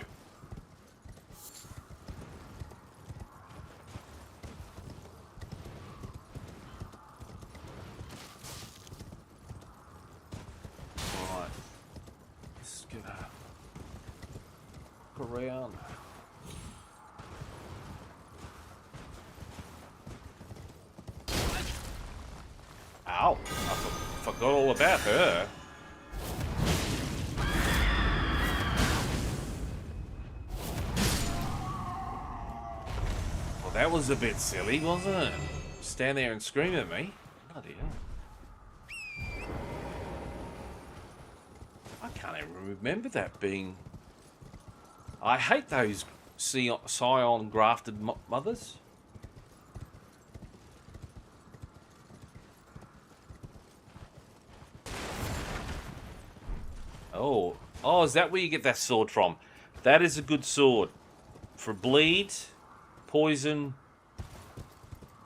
Around. Ow! I forgot all about her. Well, that was a bit silly, wasn't it? Stand there and scream at me. Bloody hell. I can't even remember that being... I hate those scion grafted mothers. Oh, is that where you get that sword from? That is a good sword for bleed, poison,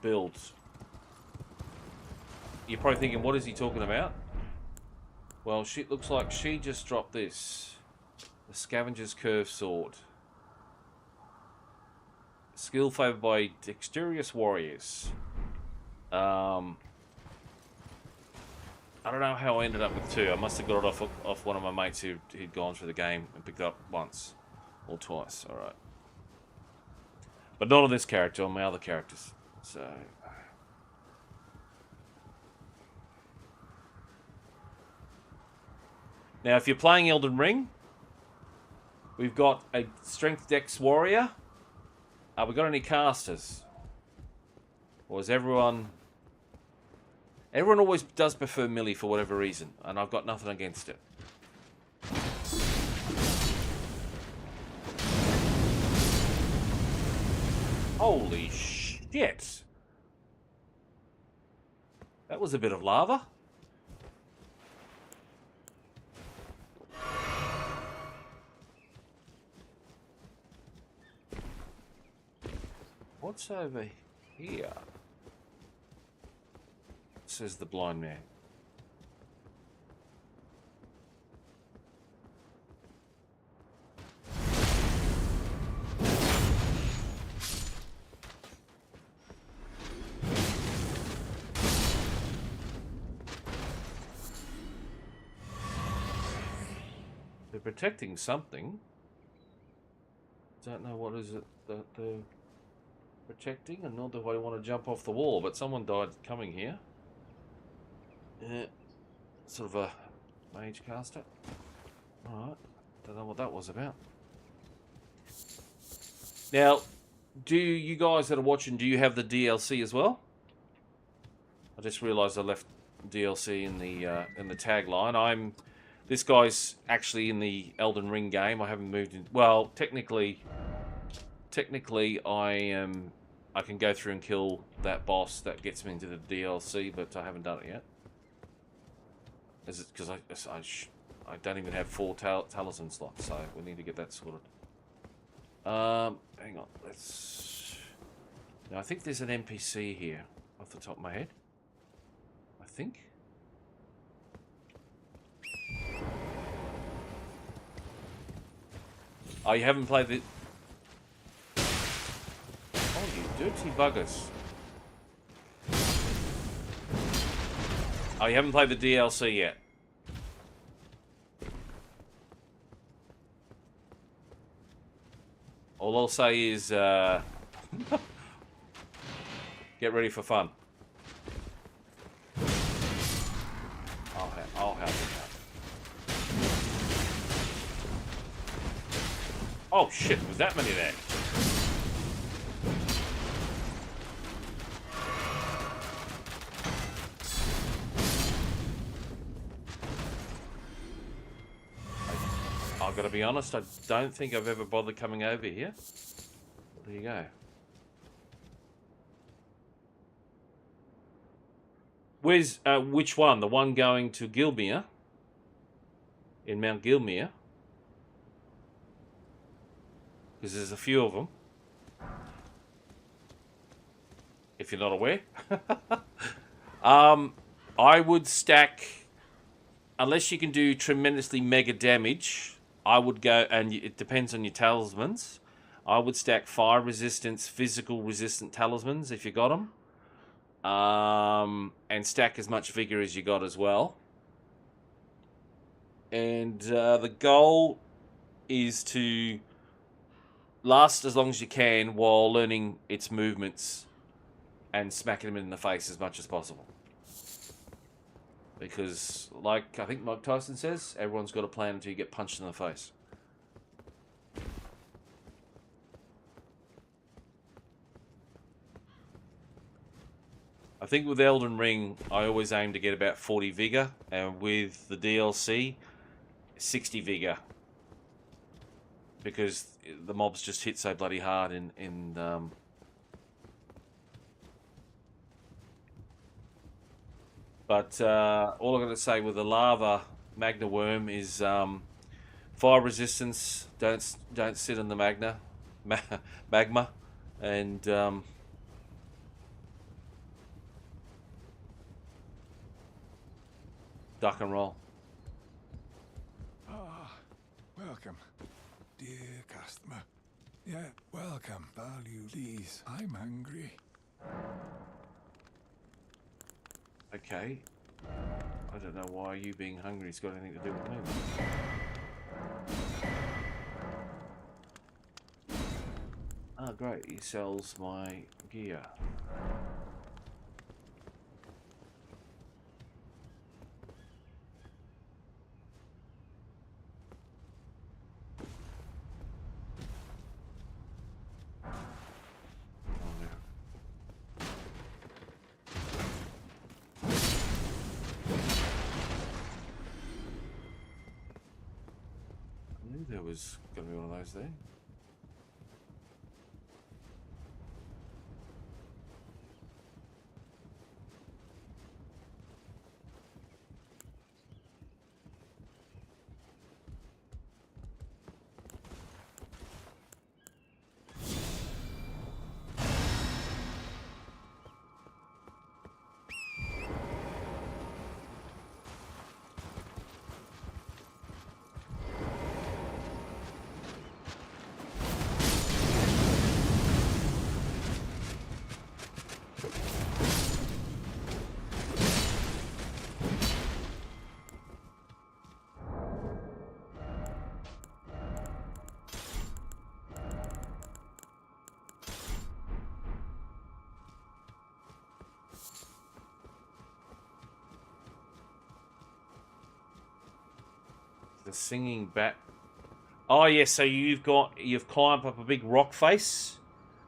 builds. You're probably thinking, what is he talking about? Well, it looks like she just dropped this. The Scavenger's Curve Sword. Skill favored by dexterous warriors. I don't know how I ended up with two. I must have got it off one of my mates who'd gone through the game and picked it up once or twice. All right, but not on this character. On my other characters. So. Now, if you're playing Elden Ring, we've got a Strength Dex Warrior. We got any casters? Or is everyone... Everyone always does prefer melee for whatever reason, and I've got nothing against it. Holy shit! That was a bit of lava. What's over here? Says the blind man. They're protecting something. Don't know what is it that they're protecting, and nor do I want to jump off the wall, but someone died coming here. Yeah, sort of a mage caster. Alright, don't know what that was about. Now, do you guys that are watching, do you have the DLC as well? I just realised I left DLC in the tagline. This guy's actually in the Elden Ring game. I haven't moved in. Well, technically, I can go through and kill that boss that gets me into the DLC, but I haven't done it yet. Is it because I don't even have 4 talisman slots, so we need to get that sorted. Hang on, let's. Now I think there's an NPC here off the top of my head. I think. Oh, you haven't played the. Oh, you dirty buggers. Oh, you haven't played the DLC yet. All I'll say is, get ready for fun. I'll help you out. Oh shit, was that many there? I've got to be honest, I don't think I've ever bothered coming over here. There you go. Where's, which one? The one going to Gelmir? In Mount Gelmir? Because there's a few of them. If you're not aware. I would stack, unless you can do tremendously mega damage, I would go, and it depends on your talismans, I would stack fire resistance, physical resistant talismans if you got them. And stack as much vigor as you got as well. And the goal is to last as long as you can while learning its movements and smacking them in the face as much as possible. Because, like I think Mike Tyson says, everyone's got a plan until you get punched in the face. I think with Elden Ring, I always aim to get about 40 vigor, and with the DLC, 60 vigor. Because the mobs just hit so bloody hard in But all I'm going to say with the lava magna worm is fire resistance. Don't sit in the magma, and duck and roll. Ah, welcome, dear customer. Yeah, welcome, value these. I'm hungry. Okay. I don't know why you being hungry's got anything to do with me. Oh, great. He sells my gear. There was going to be one of those there. The singing bat. Oh yes, so you've climbed up a big rock face,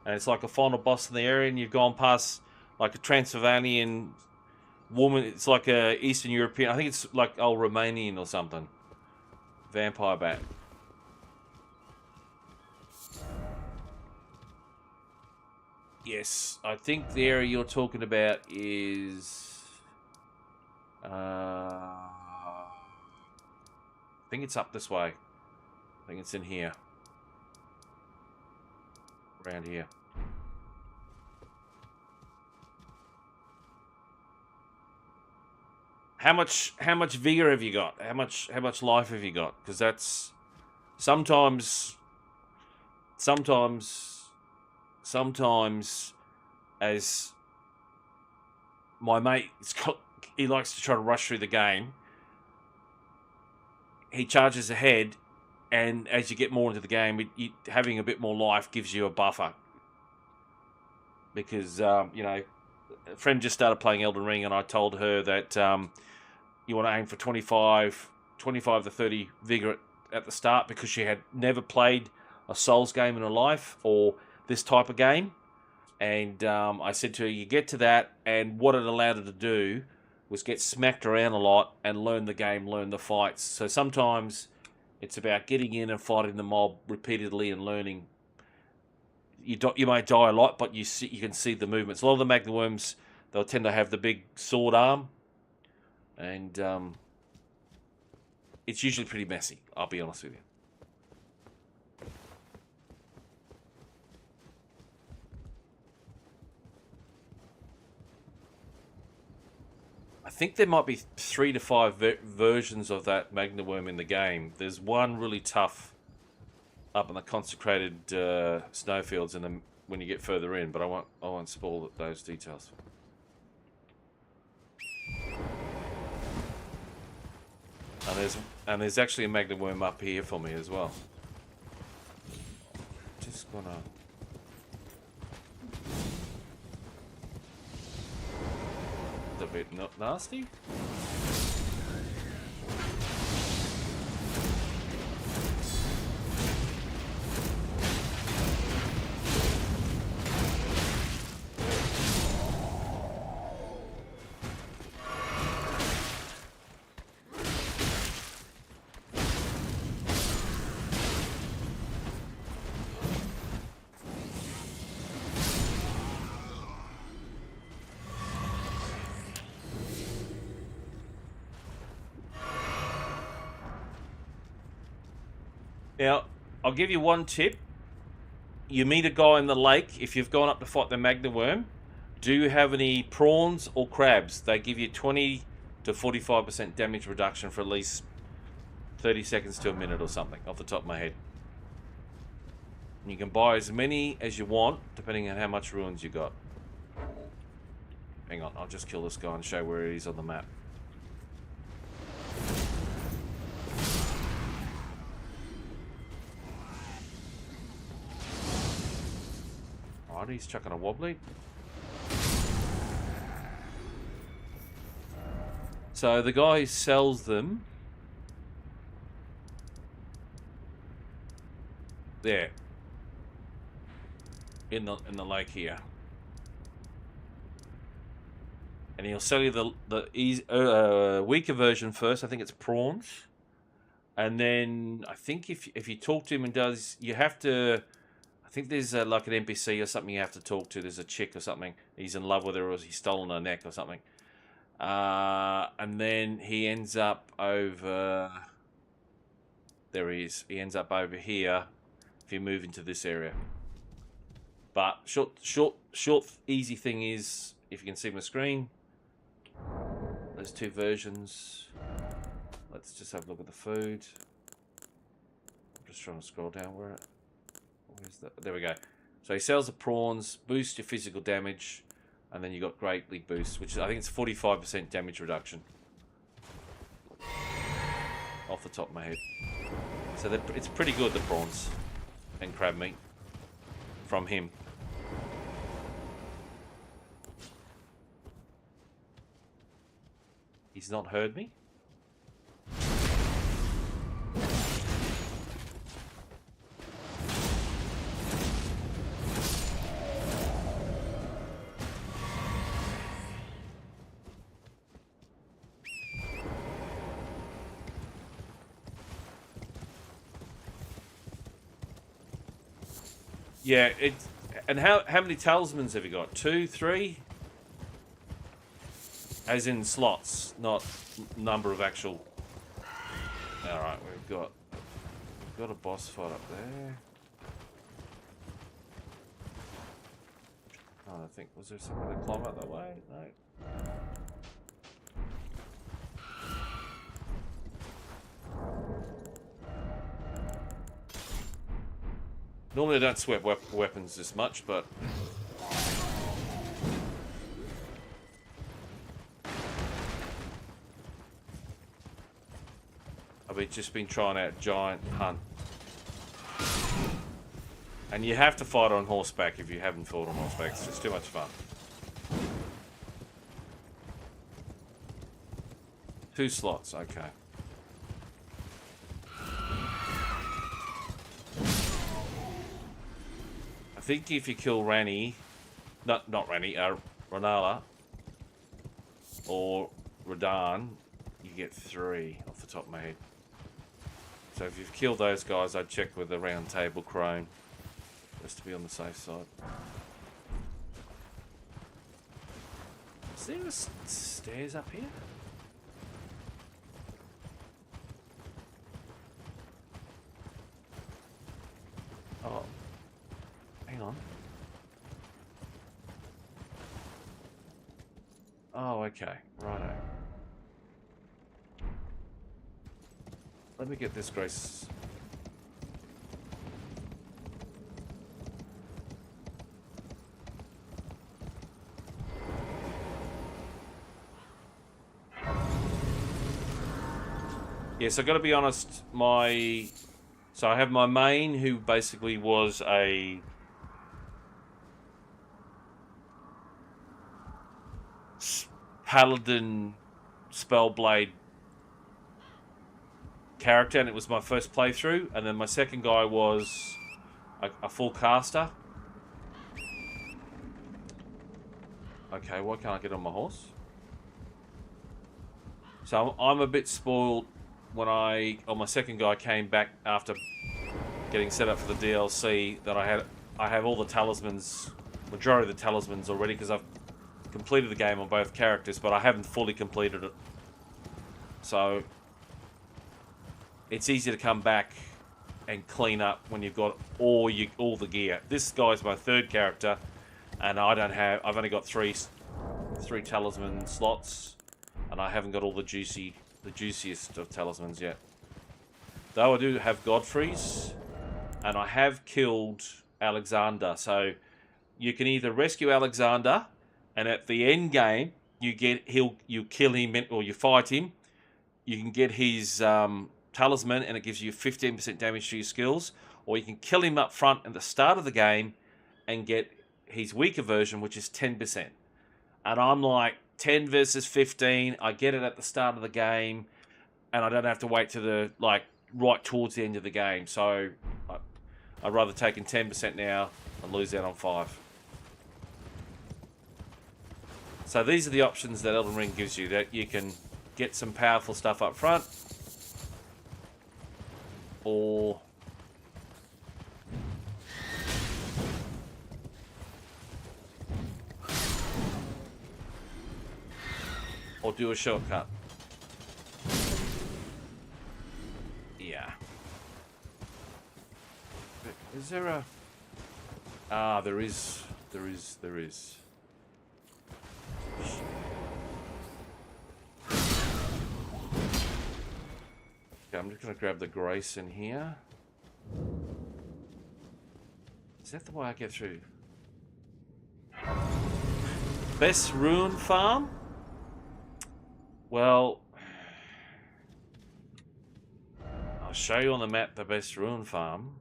and it's like a final boss in the area, and you've gone past like a Transylvanian woman. It's like a Eastern European. I think it's like old Romanian or something. Vampire bat. Yes, I think the area you're talking about is. I think it's up this way. I think it's in here. Around here. How much vigor have you got? How much life have you got? Because that's sometimes as my mate, he likes to try to rush through the game. He charges ahead, and as you get more into the game, having a bit more life gives you a buffer. Because, you know, a friend just started playing Elden Ring, and I told her that you want to aim for 25 to 30 vigor at the start, because she had never played a Souls game in her life, or this type of game. And I said to her, you get to that, and what it allowed her to do was get smacked around a lot and learn the game, learn the fights. So sometimes it's about getting in and fighting the mob repeatedly and learning. You may die a lot, but you can see the movements. A lot of the Magna Worms, they'll tend to have the big sword arm, and it's usually pretty messy, I'll be honest with you. I think there might be 3 to 5 versions of that Magna Worm in the game. There's one really tough up in the consecrated snowfields, and when you get further in, but I won't spoil those details. And there's actually a Magna Worm up here for me as well. Just gonna. A bit not nasty. Now, I'll give you one tip. You meet a guy in the lake, if you've gone up to fight the Magna Worm, do you have any prawns or crabs? They give you 20 to 45% damage reduction for at least 30 seconds to a minute or something, off the top of my head. And you can buy as many as you want, depending on how much ruins you got. Hang on, I'll just kill this guy and show where he is on the map. He's chucking a wobbly. So the guy who sells them there in the lake here, and he'll sell you the weaker version first. I think it's prawns, and then I think if you talk to him and you have to. I think there's like an NPC or something you have to talk to. There's a chick or something. He's in love with her, or he's stolen her neck or something. And then he ends up over... There he is. He ends up over here if you move into this area. But short, easy thing is, if you can see my screen, there's 2 versions. Let's just have a look at the food. I'm just trying to scroll down where it... There we go. So he sells the prawns, boost your physical damage, and then you got greatly boost, which I think it's 45% damage reduction. Off the top of my head. So it's pretty good, the prawns and crab meat from him. He's not heard me? Yeah, it. And how many talismans have you got? 2, 3? As in slots, not number of actual. All right, we've got a boss fight up there. Oh, I think was there somewhere to climb up that way? No. Normally I don't sweat weapons this much, but I've just been trying out Giant Hunt. And you have to fight on horseback if you haven't fought on horseback. It's just too much fun. 2 slots, okay. I think if you kill Rani, not Rani, Renala, or Radahn, you get 3 off the top of my head. So if you've killed those guys, I'd check with the round table crone, just to be on the safe side. Is there stairs up here? Oh, hang on. Oh, okay, righto. Let me get this grace. Yes, I got to be honest. So I have my main, who basically was a paladin spellblade character, and it was my first playthrough. And then my second guy was a full caster. Okay, why can't I get on my horse? So I'm a bit spoiled when on my second guy came back after getting set up for the DLC that I have all the talismans, majority of the talismans already, because I've completed the game on both characters, but I haven't fully completed it. So it's easy to come back and clean up when you've got all the gear. This guy's my third character, and I've only got three talisman slots, and I haven't got all the juiciest of talismans yet. Though I do have Godfrey's, and I have killed Alexander. So you can either rescue Alexander, and at the end game you kill him or you fight him. You can get his talisman, and it gives you 15% damage to your skills, or you can kill him up front at the start of the game and get his weaker version, which is 10%. And I'm like 10 versus 15. I get it at the start of the game, and I don't have to wait to right towards the end of the game. So I'd rather take in 10% now and lose out on 5. So these are the options that Elden Ring gives you, that you can get some powerful stuff up front, or do a shortcut. Yeah. Is there a... Ah, there is. Okay, I'm just going to grab the grace in here. Is that the way I get through? Best ruin farm? Well, I'll show you on the map the best ruin farm.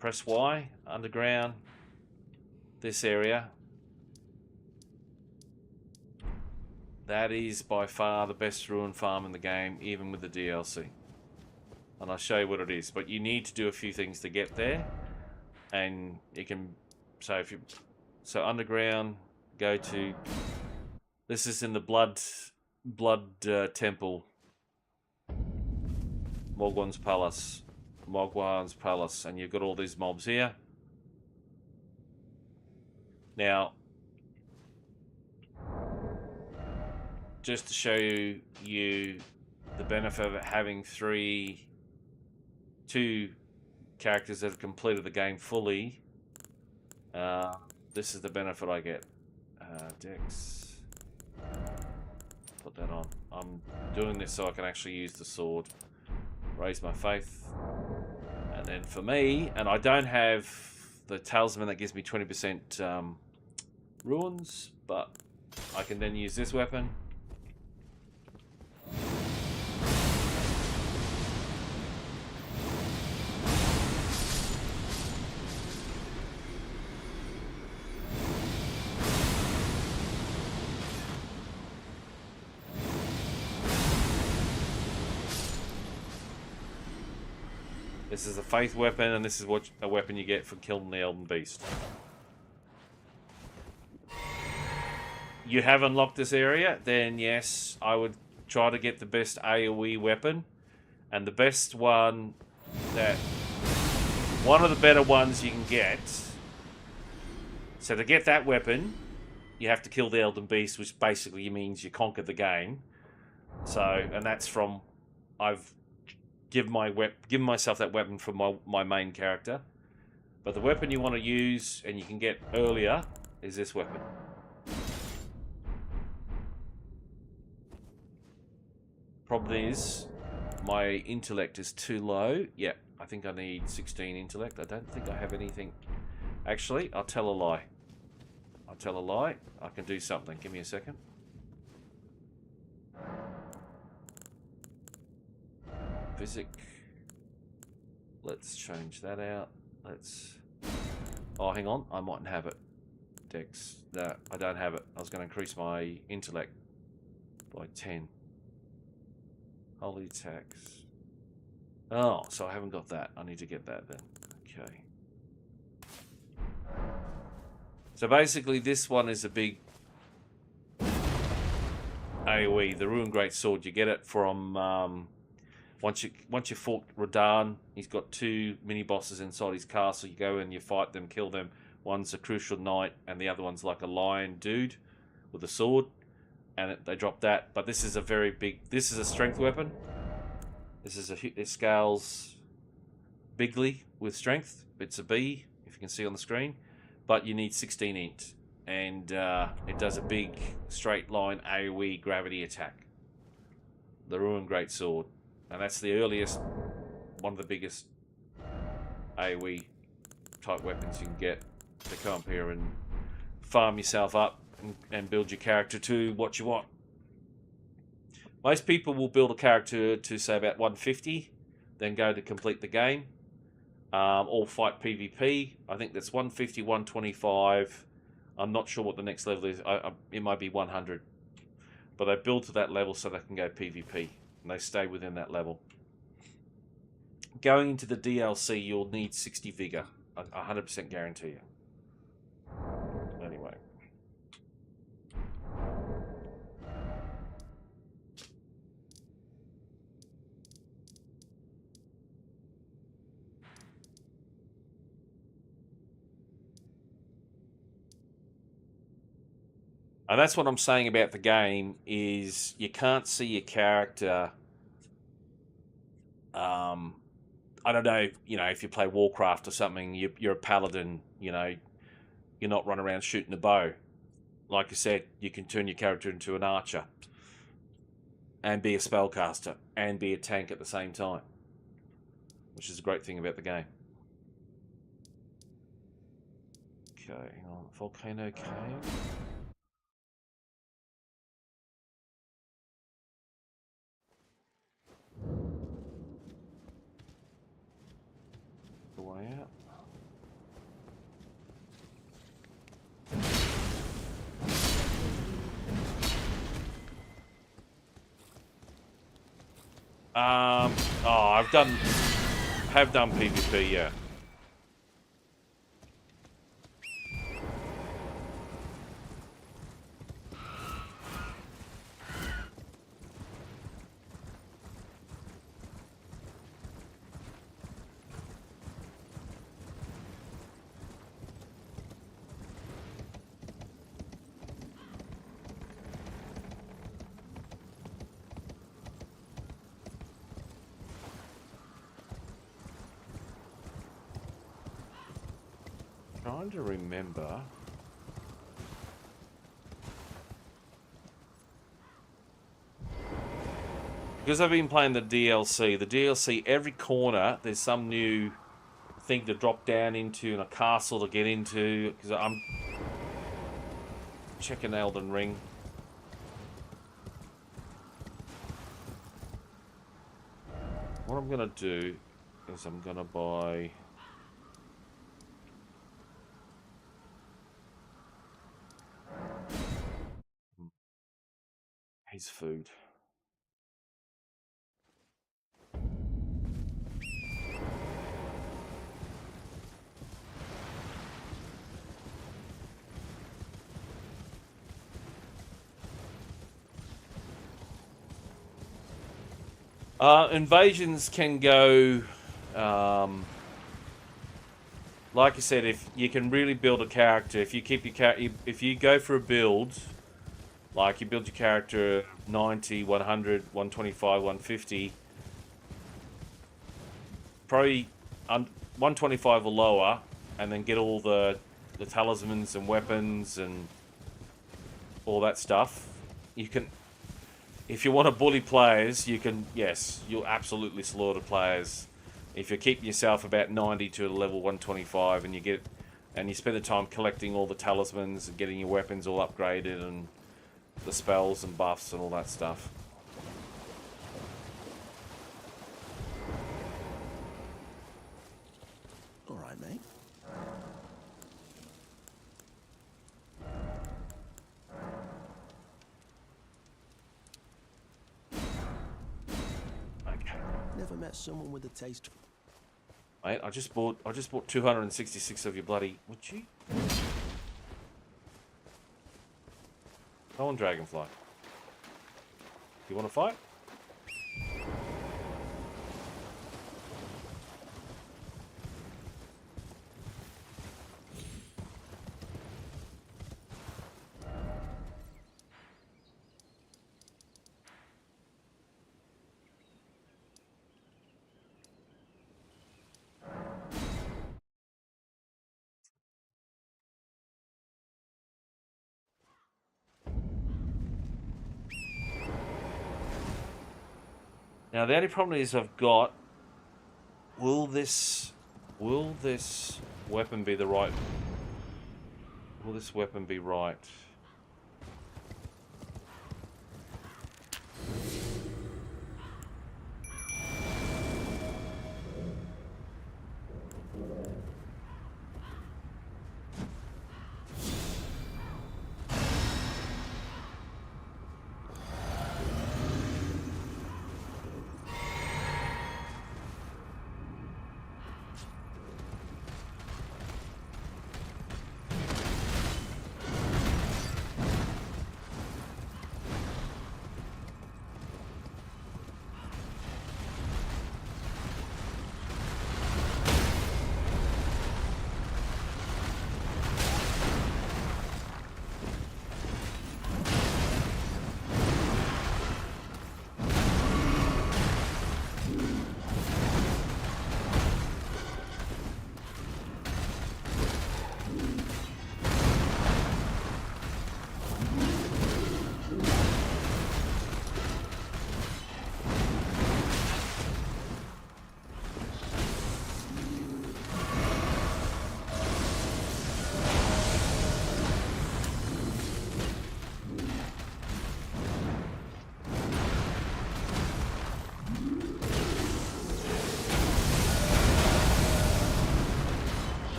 Press Y, underground, this area. That is by far the best ruin farm in the game, even with the DLC. And I'll show you what it is. But you need to do a few things to get there. And you can... So underground, go to... This is in the blood temple. Morgwan's Palace. Mogwar's Palace, and you've got all these mobs here. Now, just to show you the benefit of having two characters that have completed the game fully, this is the benefit I get. Dex. Put that on. I'm doing this so I can actually use the sword. Raise my faith. And then for me, and I don't have the talisman that gives me 20% ruins, but I can then use this weapon. This is a faith weapon, and this is what a weapon you get for killing the Elden Beast. You have unlocked this area, then yes, I would try to get the best AoE weapon. And the best one one of the better ones you can get. So to get that weapon, you have to kill the Elden Beast, which basically means you conquer the game. So, and that's from, I've given myself that weapon from my main character. But the weapon you want to use, and you can get earlier, is this weapon. Problem is, my intellect is too low. Yeah, I think I need 16 intellect. I don't think I have anything. Actually, I'll tell a lie. I can do something. Give me a second. Physic. Let's change that out. Oh, hang on. I mightn't have it. Dex. No, I don't have it. I was going to increase my intellect by 10. Holy tax. Oh, so I haven't got that. I need to get that then. Okay. So basically, this one is a big AoE. The Ruined Great Sword. You get it from once you fought Radahn. He's got 2 mini bosses inside his castle. You go in, you fight them, kill them. One's a crucial knight, and the other one's like a lion dude with a sword. And they drop that. But this is a very big. This is a strength weapon. It scales bigly with strength. It's a B, if you can see on the screen. But you need 16 int. And it does a big straight line AoE gravity attack. The Ruined Great Sword. And that's the earliest, one of the biggest AoE type weapons you can get to come up here and farm yourself up and build your character to what you want. Most people will build a character to say about 150, then go to complete the game. Or fight PvP. I think that's 150, 125. I'm not sure what the next level is. It might be 100. But they build to that level so they can go PvP. And they stay within that level. Going into the DLC, you'll need 60 Vigor. 100% guarantee you. Anyway. And that's what I'm saying about the game, is you can't see your character. I don't know, if you play Warcraft or something, you're a paladin, you're not running around shooting a bow. Like I said, you can turn your character into an archer and be a spellcaster and be a tank at the same time, which is a great thing about the game. Okay, hang on. Volcano Cave. The way out. I have done PvP, yeah. Trying to remember. Because I've been playing the DLC, every corner there's some new thing to drop down into and a castle to get into. Because I'm checking Elden Ring. What I'm going to do is I'm going to buy... his food. Invasions can go, like I said, if you can really build a character, if you keep your if you go for a build, like you build your character 90, 100, 125, 150, probably 125 or lower, and then get all the talismans and weapons and all that stuff. You can, if you want to bully players, you can, yes, you'll absolutely slaughter players. If you're keeping yourself about 90 to level 125 and you spend the time collecting all the talismans and getting your weapons all upgraded and the spells and buffs and all that stuff. All right, mate. Okay. Never met someone with a taste. Mate, I just bought 266 of your bloody... Would you? Go on, Dragonfly. You want to fight? Now the only problem is I've got. Will this weapon be the right? Will this weapon be right?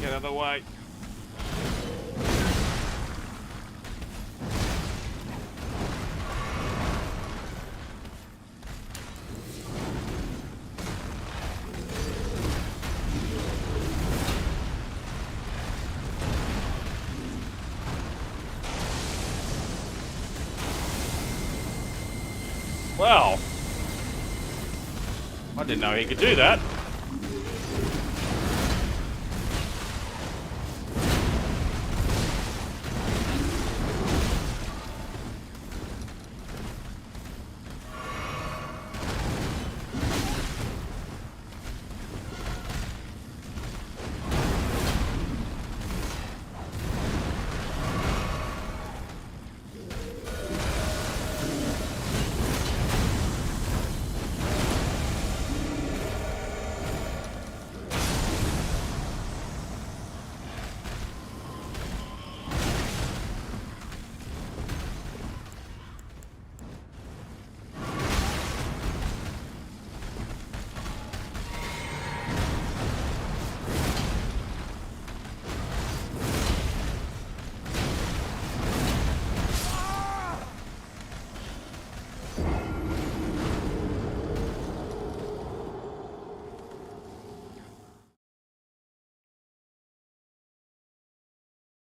Get out of the way. Wow. I didn't know he could do that.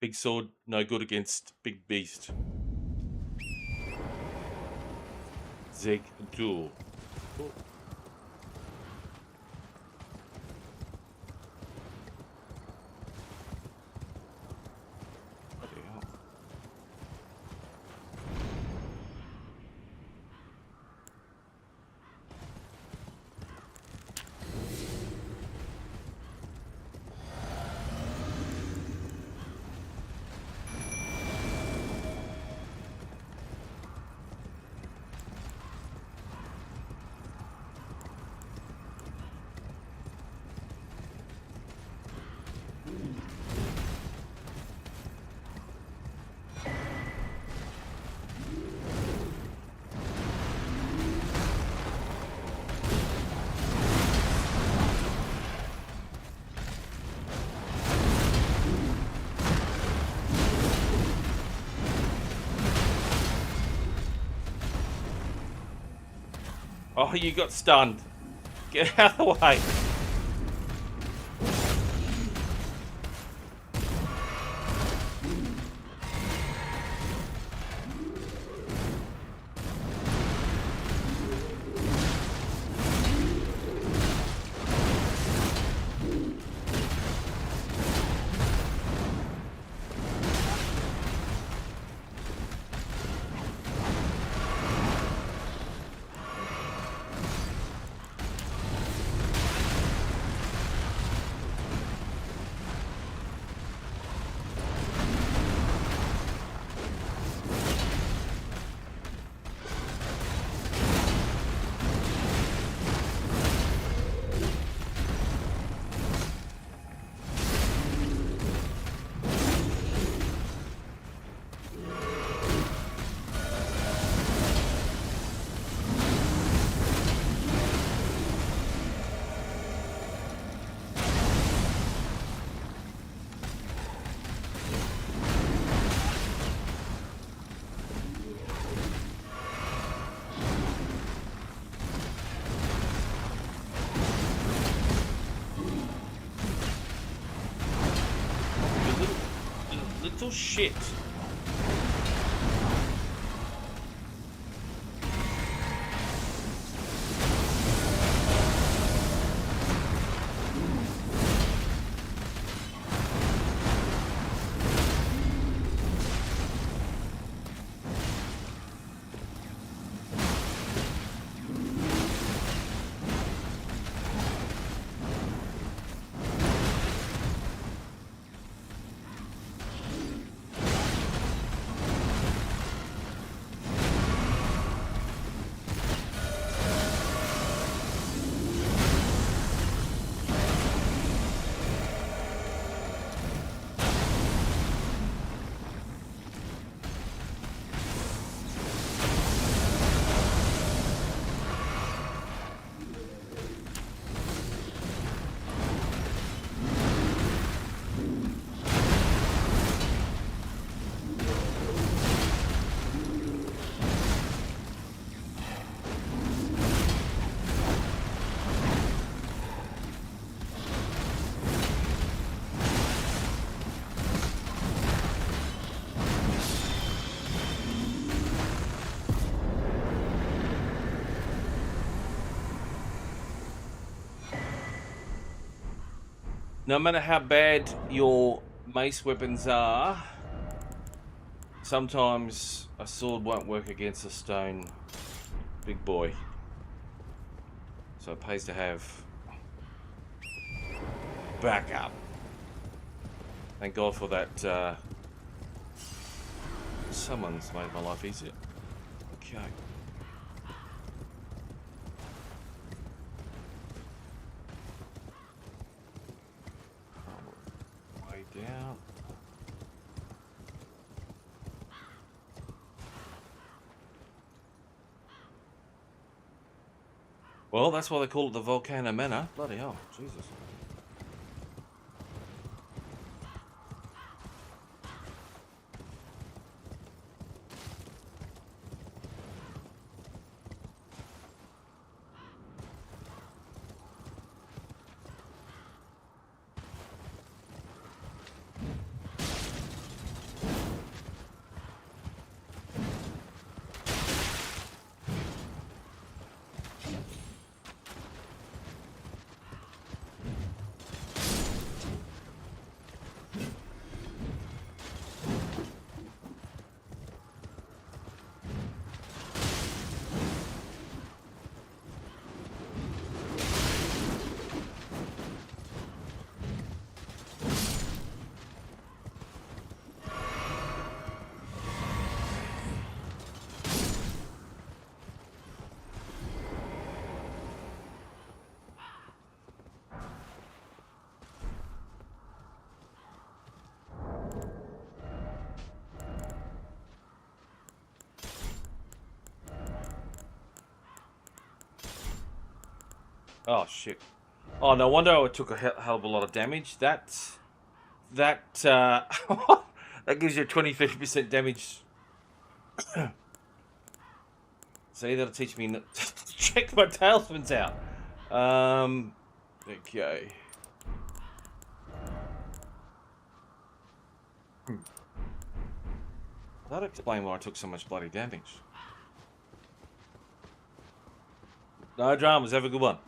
Big sword, no good against big beast. Zeg duel. Oh. Bloody hell. Oh, you got stunned. Get out of the way. Little shit. No matter how bad your mace weapons are, sometimes a sword won't work against a stone big boy. So it pays to have backup. Thank God for that. Someone's made my life easier. Okay. Way down. Well, that's why they call it the Volcano Manor. Bloody hell, Jesus. Oh shit! Oh, no wonder I took a hell of a lot of damage. That that gives you a 20-30% damage. See, that'll teach me not to check my talismans out. Okay. That'll explain why I took so much bloody damage. No dramas. Have a good one.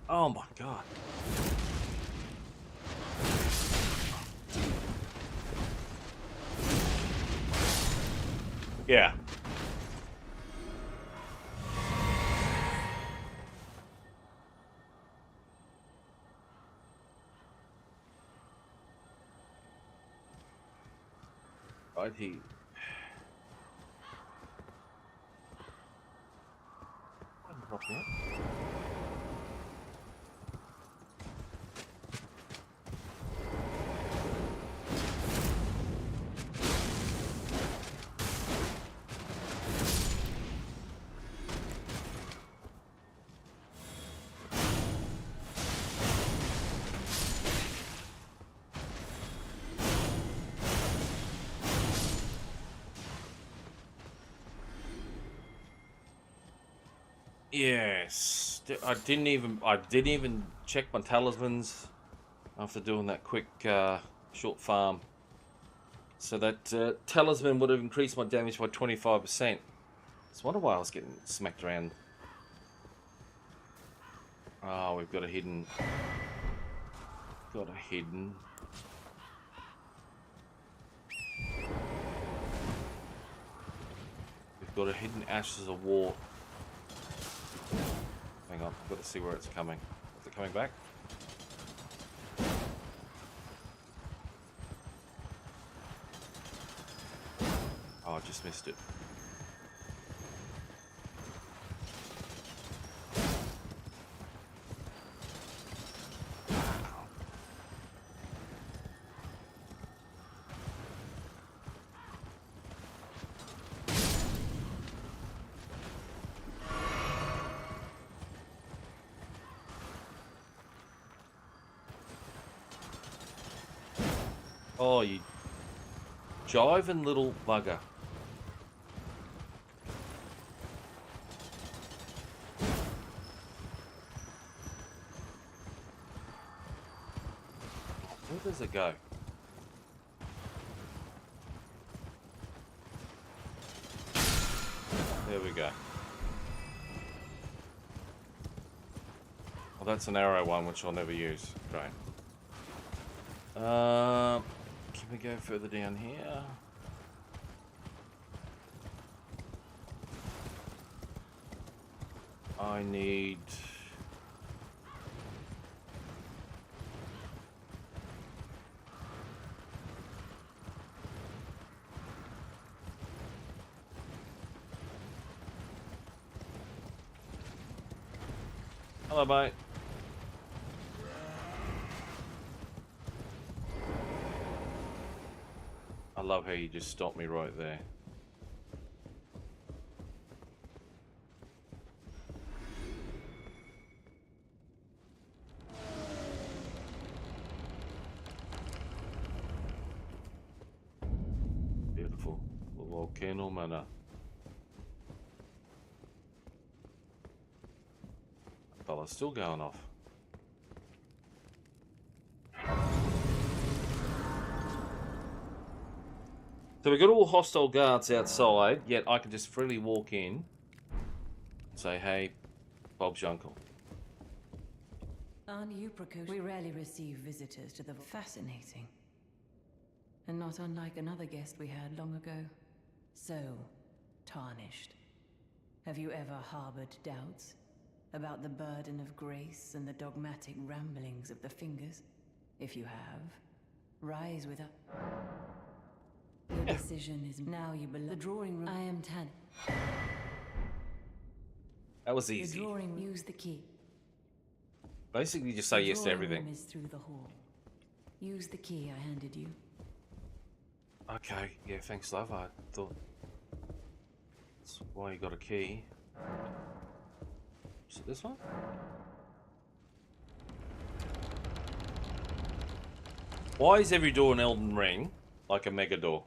Oh my god. Yeah. Right here. Drop out. Yes, I didn't even check my talismans after doing that quick short farm. So that talisman would have increased my damage by 25%. It's wonder why I was getting smacked around. Oh, we've got a hidden. Got a hidden. We've got a hidden Ashes of War. Hang on, I've got to see where it's coming. Is it coming back? Oh, I just missed it. Oh, you jiving little bugger. Where does it go? There we go. Well, that's an arrow one, which I'll never use. Great. Can we go further down here? I need... Hello, mate. I love how you just stopped me right there. Beautiful. The volcano manor. Fella's still going off. So we've got all hostile guards outside, yet I can just freely walk in and say, hey, Bob's your uncle. Aren't you precocious? We rarely receive visitors to the... Fascinating. And not unlike another guest we had long ago. So, tarnished. Have you ever harbored doubts about the burden of grace and the dogmatic ramblings of the fingers? If you have, rise with us. Your decision is now you belong. The drawing room. I am Tan. That was The easy. drawing. Use the key. Basically, just say The yes to drawing everything. room is through the hall. Use the key I handed you. Okay, yeah, thanks, love. I thought that's why you got a key. Is it this one? Why is every door in Elden Ring like a mega door?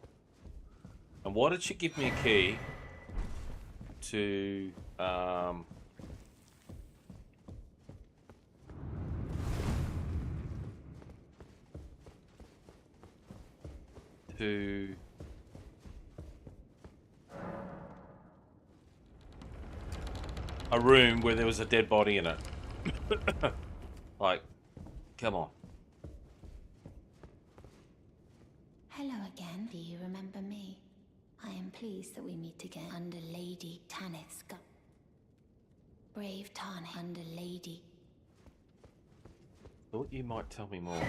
And why did she give me a key to a room where there was a dead body in it? Like, come on. Hello again. Do you remember me? I am pleased that we meet again under Lady Tanith's gu- Brave Tanith under Lady. Thought you might tell me more.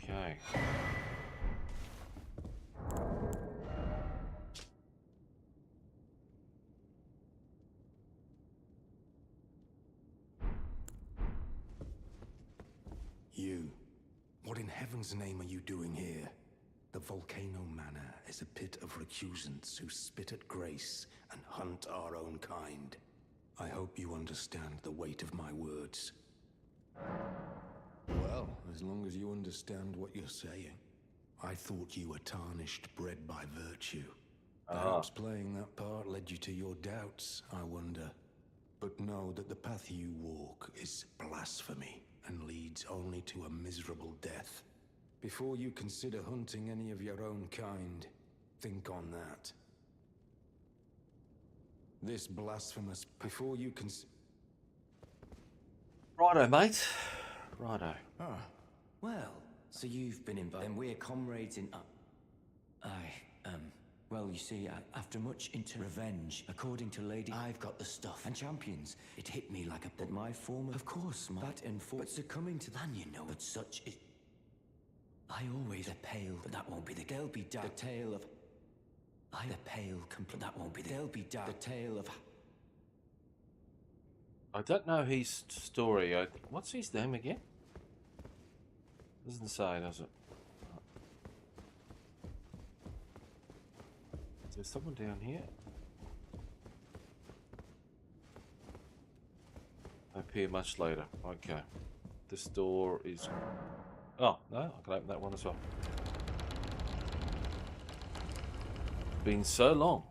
Okay. You. What in heaven's name are you doing here? The Volcano Manor is a pit of recusants who spit at grace and hunt our own kind. I hope you understand the weight of my words. Well, as long as you understand what you're saying. I thought you were tarnished, bred by virtue. Perhaps playing that part led you to your doubts, I wonder. But know that the path you walk is blasphemy and leads only to a miserable death. Before you consider hunting any of your own kind, think on that. This blasphemous... Before you Righto, mate. Righto. Well, so you've been invited, and we're comrades in... well, you see, after much revenge, according to Lady, I've got the stuff. And champions, it hit me like that my former... Of course, that but succumbing to that, you know, but such is... I always... The pale, but that won't be the... There'll be dark... The tale of... The pale... That won't be the... There'll be dark... The tale of... I don't know his story. What's his name again? Doesn't say, does it? Is there someone down here? I appear much later. Okay. This door is... Oh, no, I can open that one as well. Been so long.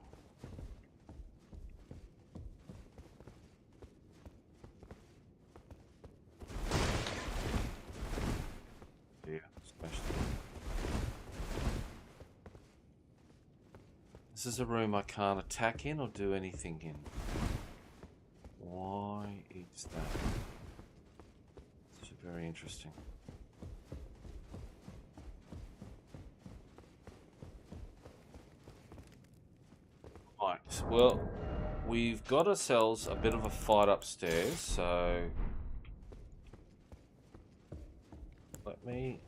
Yeah, smashed it. This is a room I can't attack in or do anything in. Why is that? This is very interesting. Right, well, we've got ourselves a bit of a fight upstairs, so let me...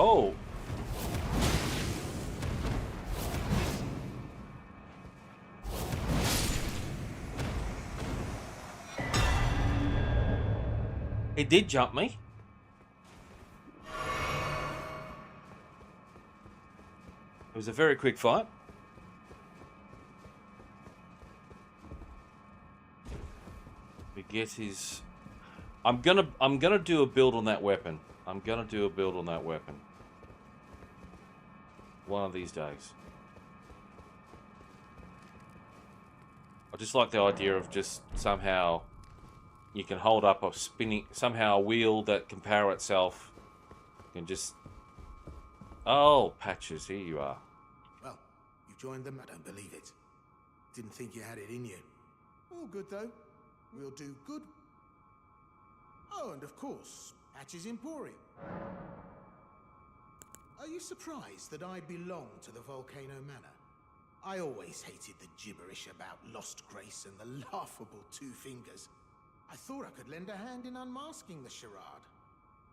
Oh! He did jump me. It was a very quick fight. We get his... I'm gonna do a build on that weapon. I'm gonna do a build on that weapon. One of these days. I just like the idea of just somehow you can hold up a spinning, somehow a wheel that can power itself. You can just... Oh, Patches, here you are. Well, you joined them? I don't believe it. Didn't think you had it in you. All good, though. We'll do good. Oh, and of course, Patch's Emporium. Are you surprised that I belong to the Volcano Manor? I always hated the gibberish about lost grace and the laughable two fingers. I thought I could lend a hand in unmasking the charade.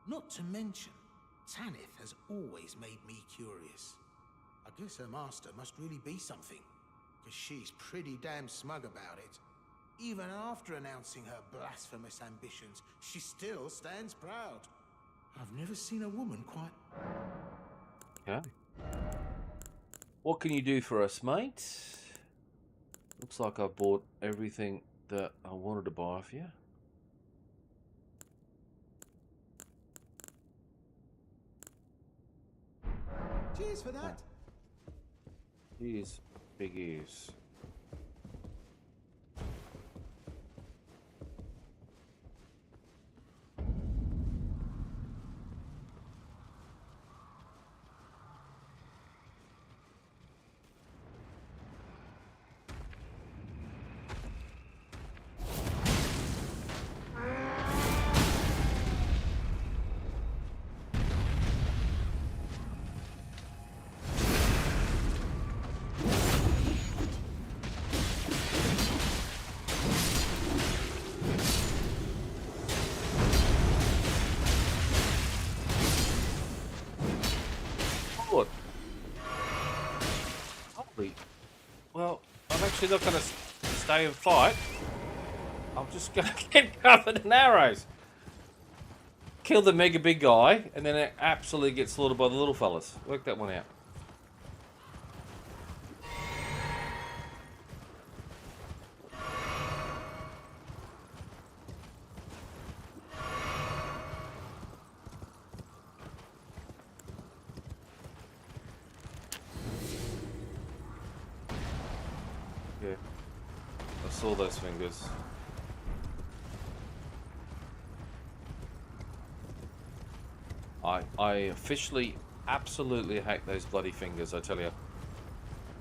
Not to mention, Tanith has always made me curious. I guess her master must really be something, because she's pretty damn smug about it. Even after announcing her blasphemous ambitions, she still stands proud. I've never seen a woman quite... Okay. What can you do for us, mate? Looks like I bought everything that I wanted to buy for you. Cheers for that. Ears, big ears. Holy. Well, I'm actually not going to stay and fight. I'm just going to get covered in arrows. Kill the mega big guy, and then it absolutely gets slaughtered by the little fellas. Work that one out. Yeah. I saw those fingers. I officially absolutely hate those bloody fingers, I tell you.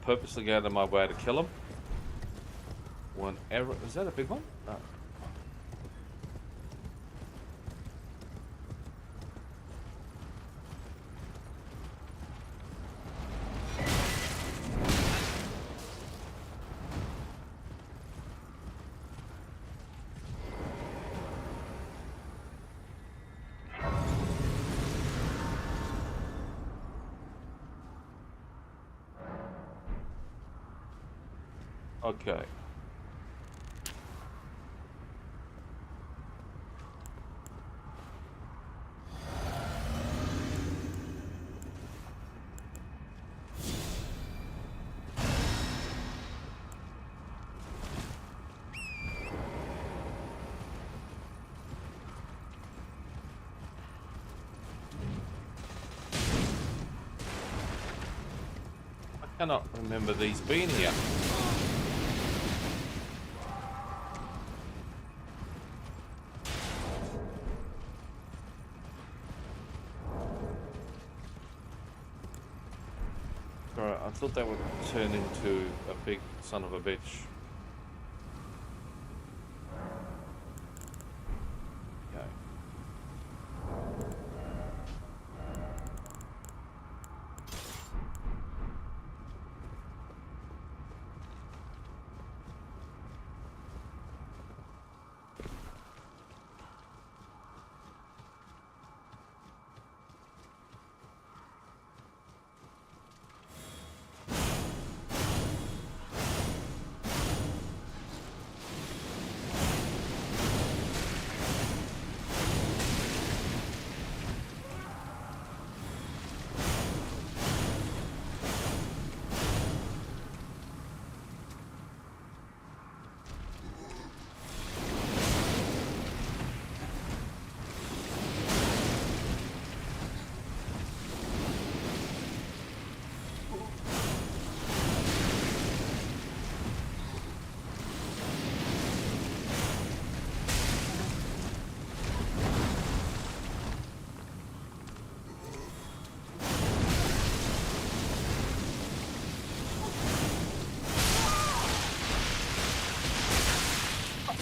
Purposely go out of my way to kill them. One error. Is that a big one? No. Okay. cannot remember these being here. Alright, I thought that would turn into a big son of a bitch. Okay.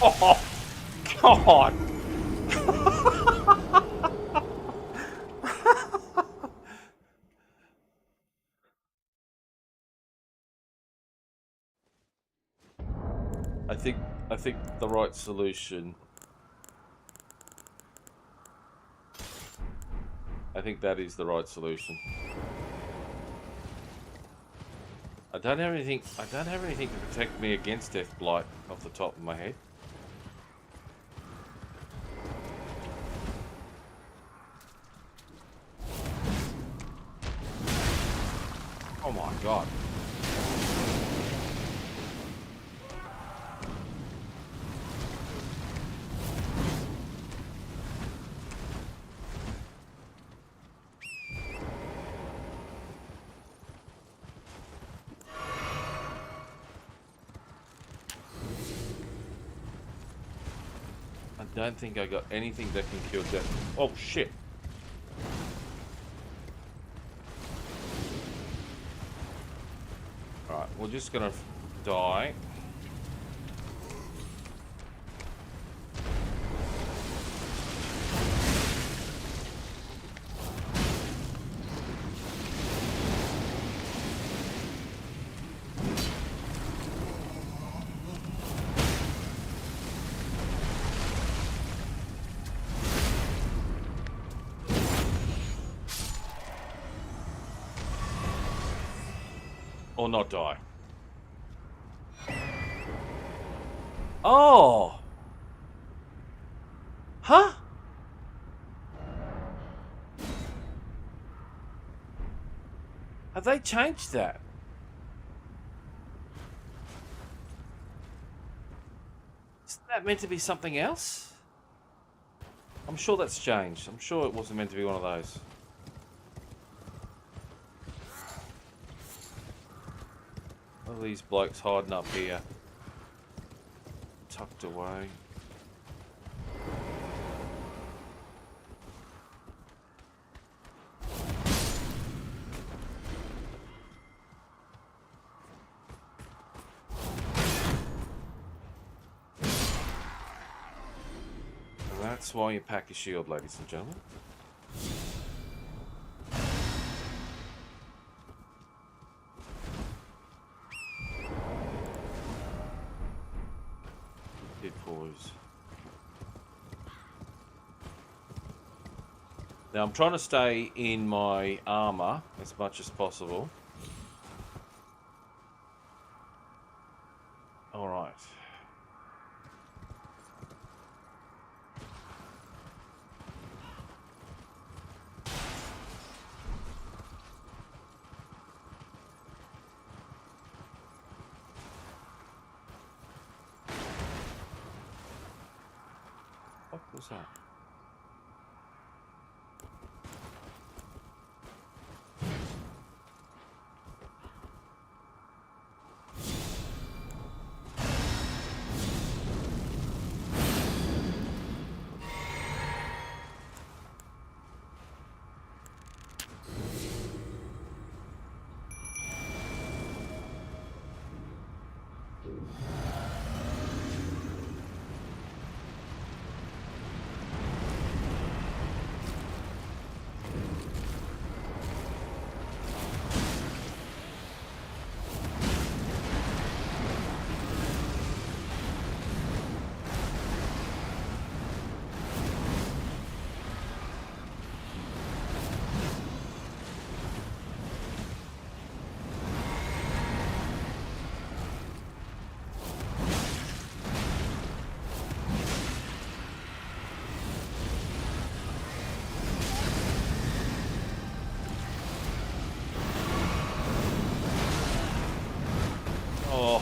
Oh, God! I think the right solution. I think that is the right solution. I don't have anything to protect me against Death Blight off the top of my head. Oh my God. I don't think I got anything that can kill Death. Oh shit. Alright, we're just gonna die. Or not die. Oh! Huh? Have they changed that? Isn't that meant to be something else? I'm sure that's changed. I'm sure it wasn't meant to be one of those. What are these blokes hiding up here? Tucked away. And that's why you pack a shield, ladies and gentlemen. Now I'm trying to stay in my armor as much as possible. All right. What was that?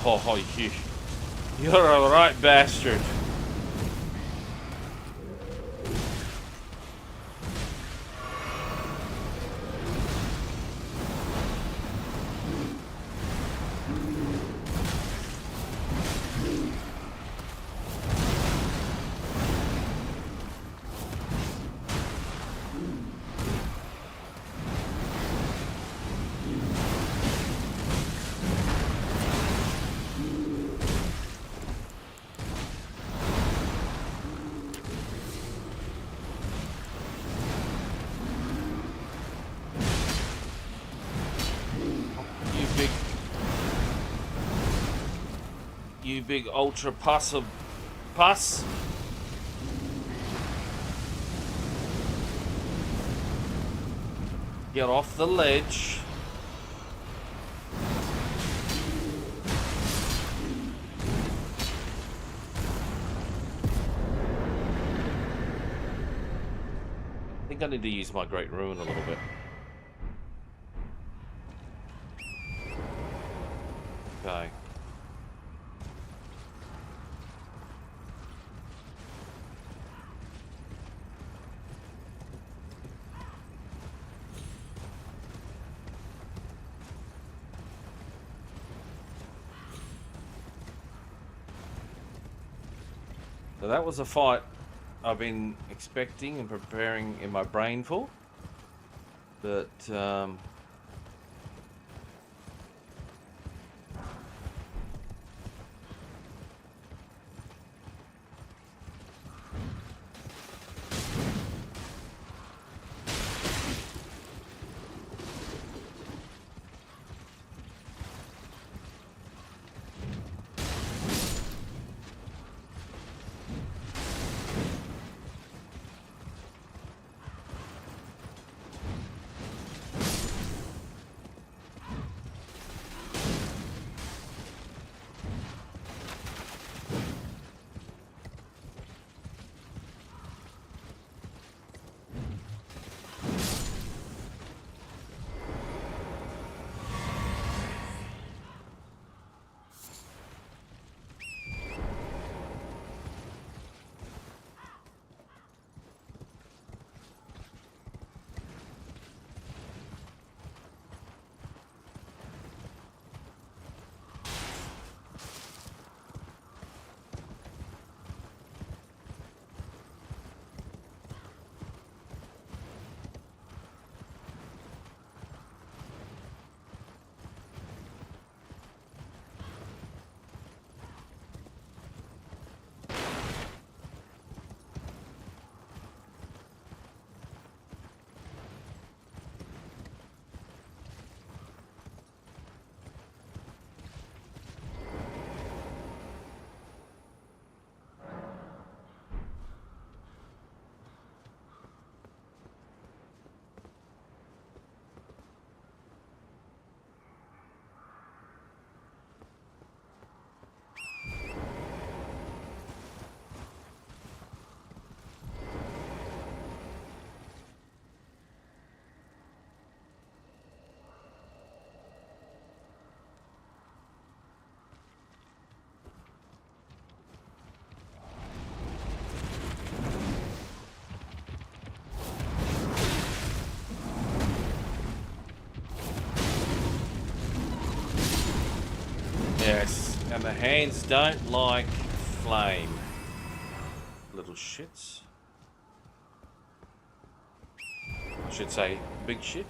Oh, you're a right bastard. You big ultra puss. Get off the ledge. I think I need to use my Great Ruin a little bit. Okay. So that was a fight I've been expecting and preparing in my brain for. But, yes, and the hands don't like flame. Little shits. I should say big shit.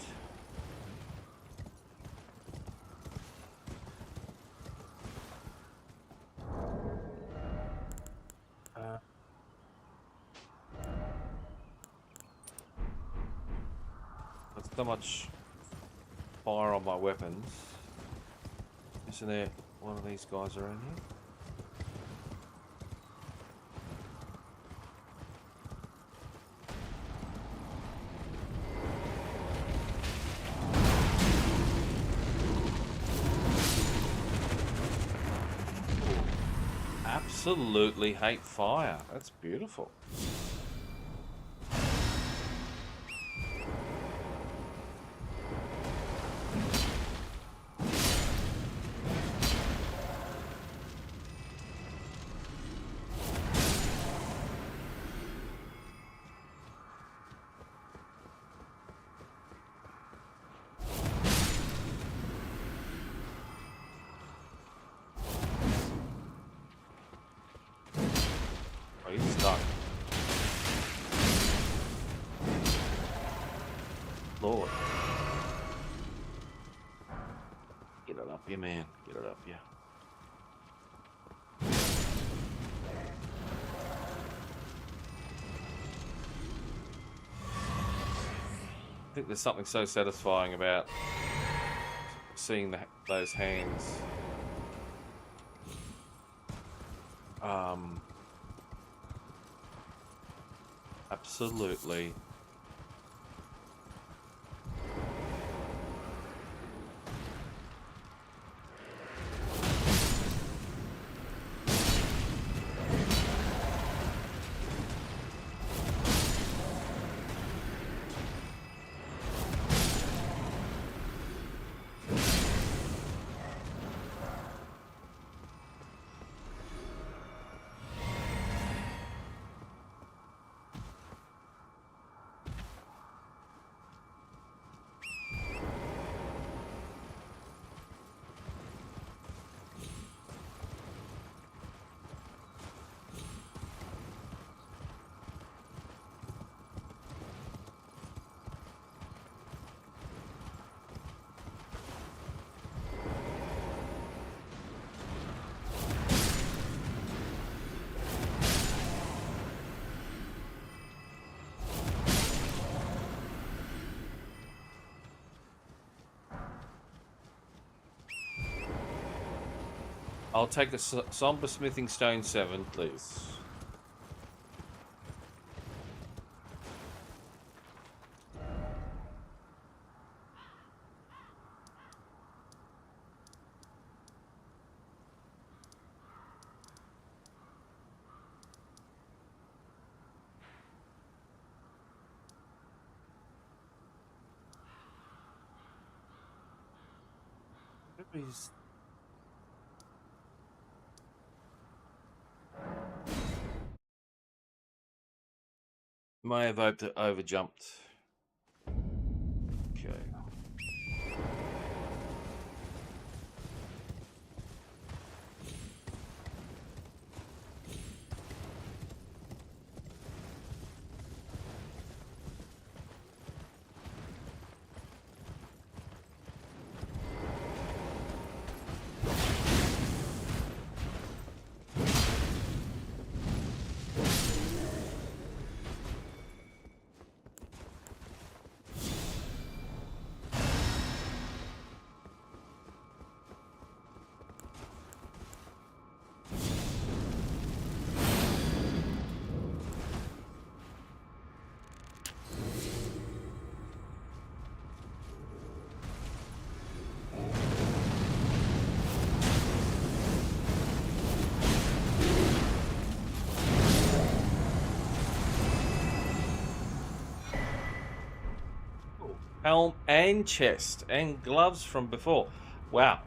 There's so much fire on my weapons. Isn't there one of these guys around here? Absolutely hate fire. That's beautiful. Lord. Get it up, you man. Get it up, yeah. I think there's something so satisfying about seeing those hands. Absolutely. I'll take a somber smithing stone 7, please. He's... May have over jumped. Okay. Helm and chest and gloves from before. Wow.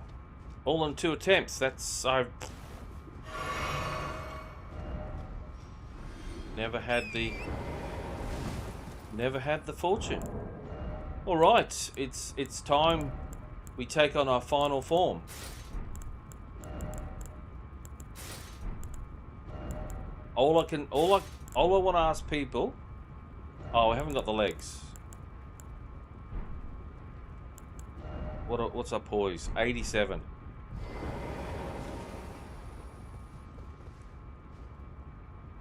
All in 2 attempts. That's... I've never had the fortune. All right, it's time we take on our final form. All I want to ask people. Oh, I haven't got the legs. What's our poise? 87.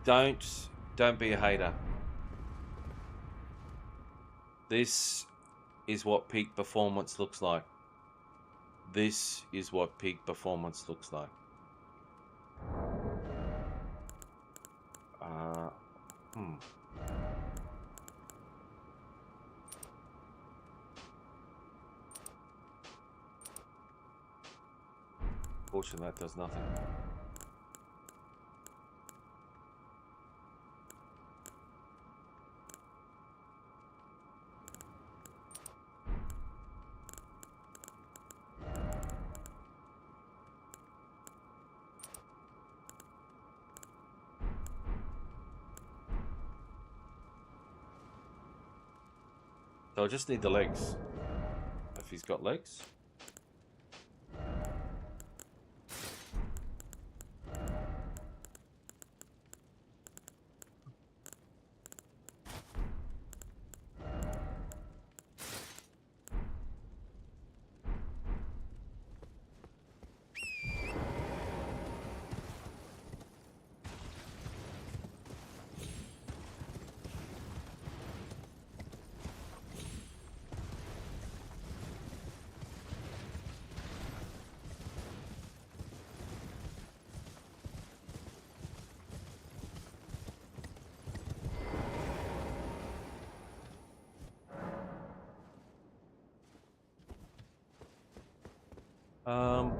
Don't be a hater. This is what peak performance looks like. This is what peak performance looks like. Fortunately, that does nothing. So I just need the legs. If he's got legs. I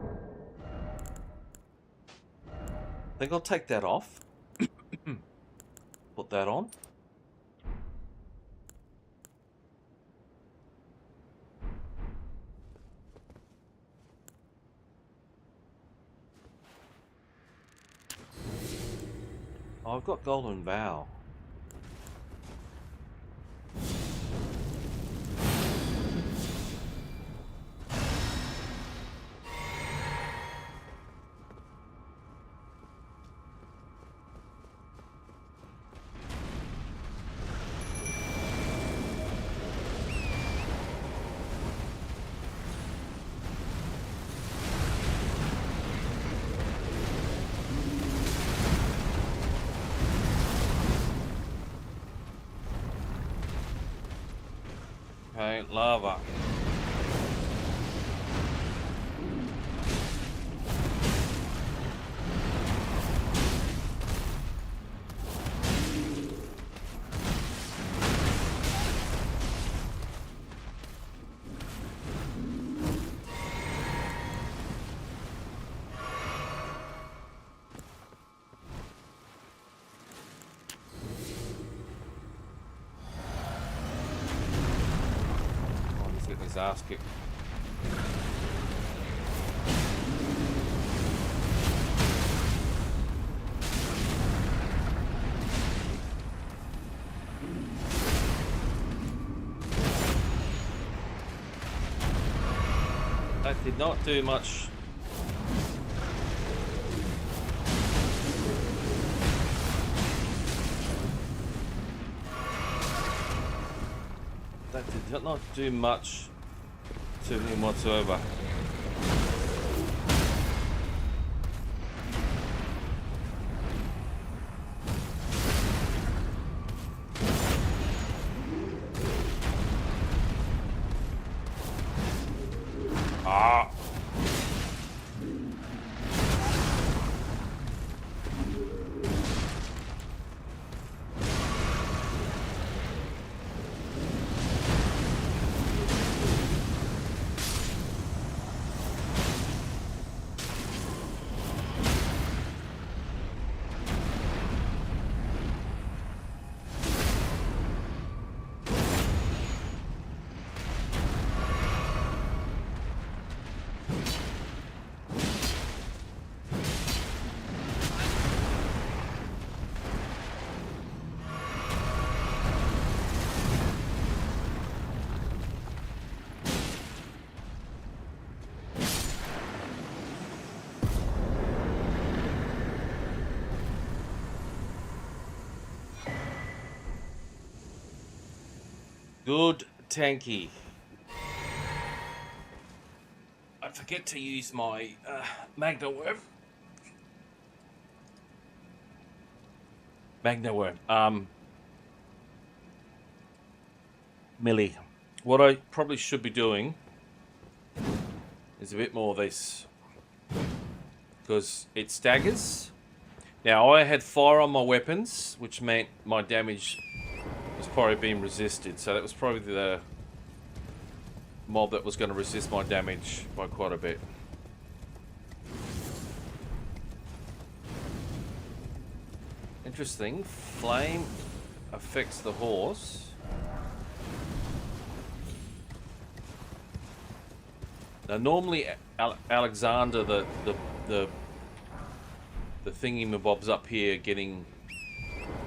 think I'll take that off. Put that on. Oh, I've got Golden Vow. Okay, lava. Oh, he's getting his ass kicked. That did not do much. That did not do much to him whatsoever. Ah. Good tanky. I forget to use my Magna Worm. Magna Worm. Melee. What I probably should be doing is a bit more of this. Because it staggers. Now, I had fire on my weapons, which meant my damage was probably being resisted. So that was probably the mob that was going to resist my damage by quite a bit. Interesting. Flame affects the horse. Now, normally Alexander, the thingy-mabob's up here getting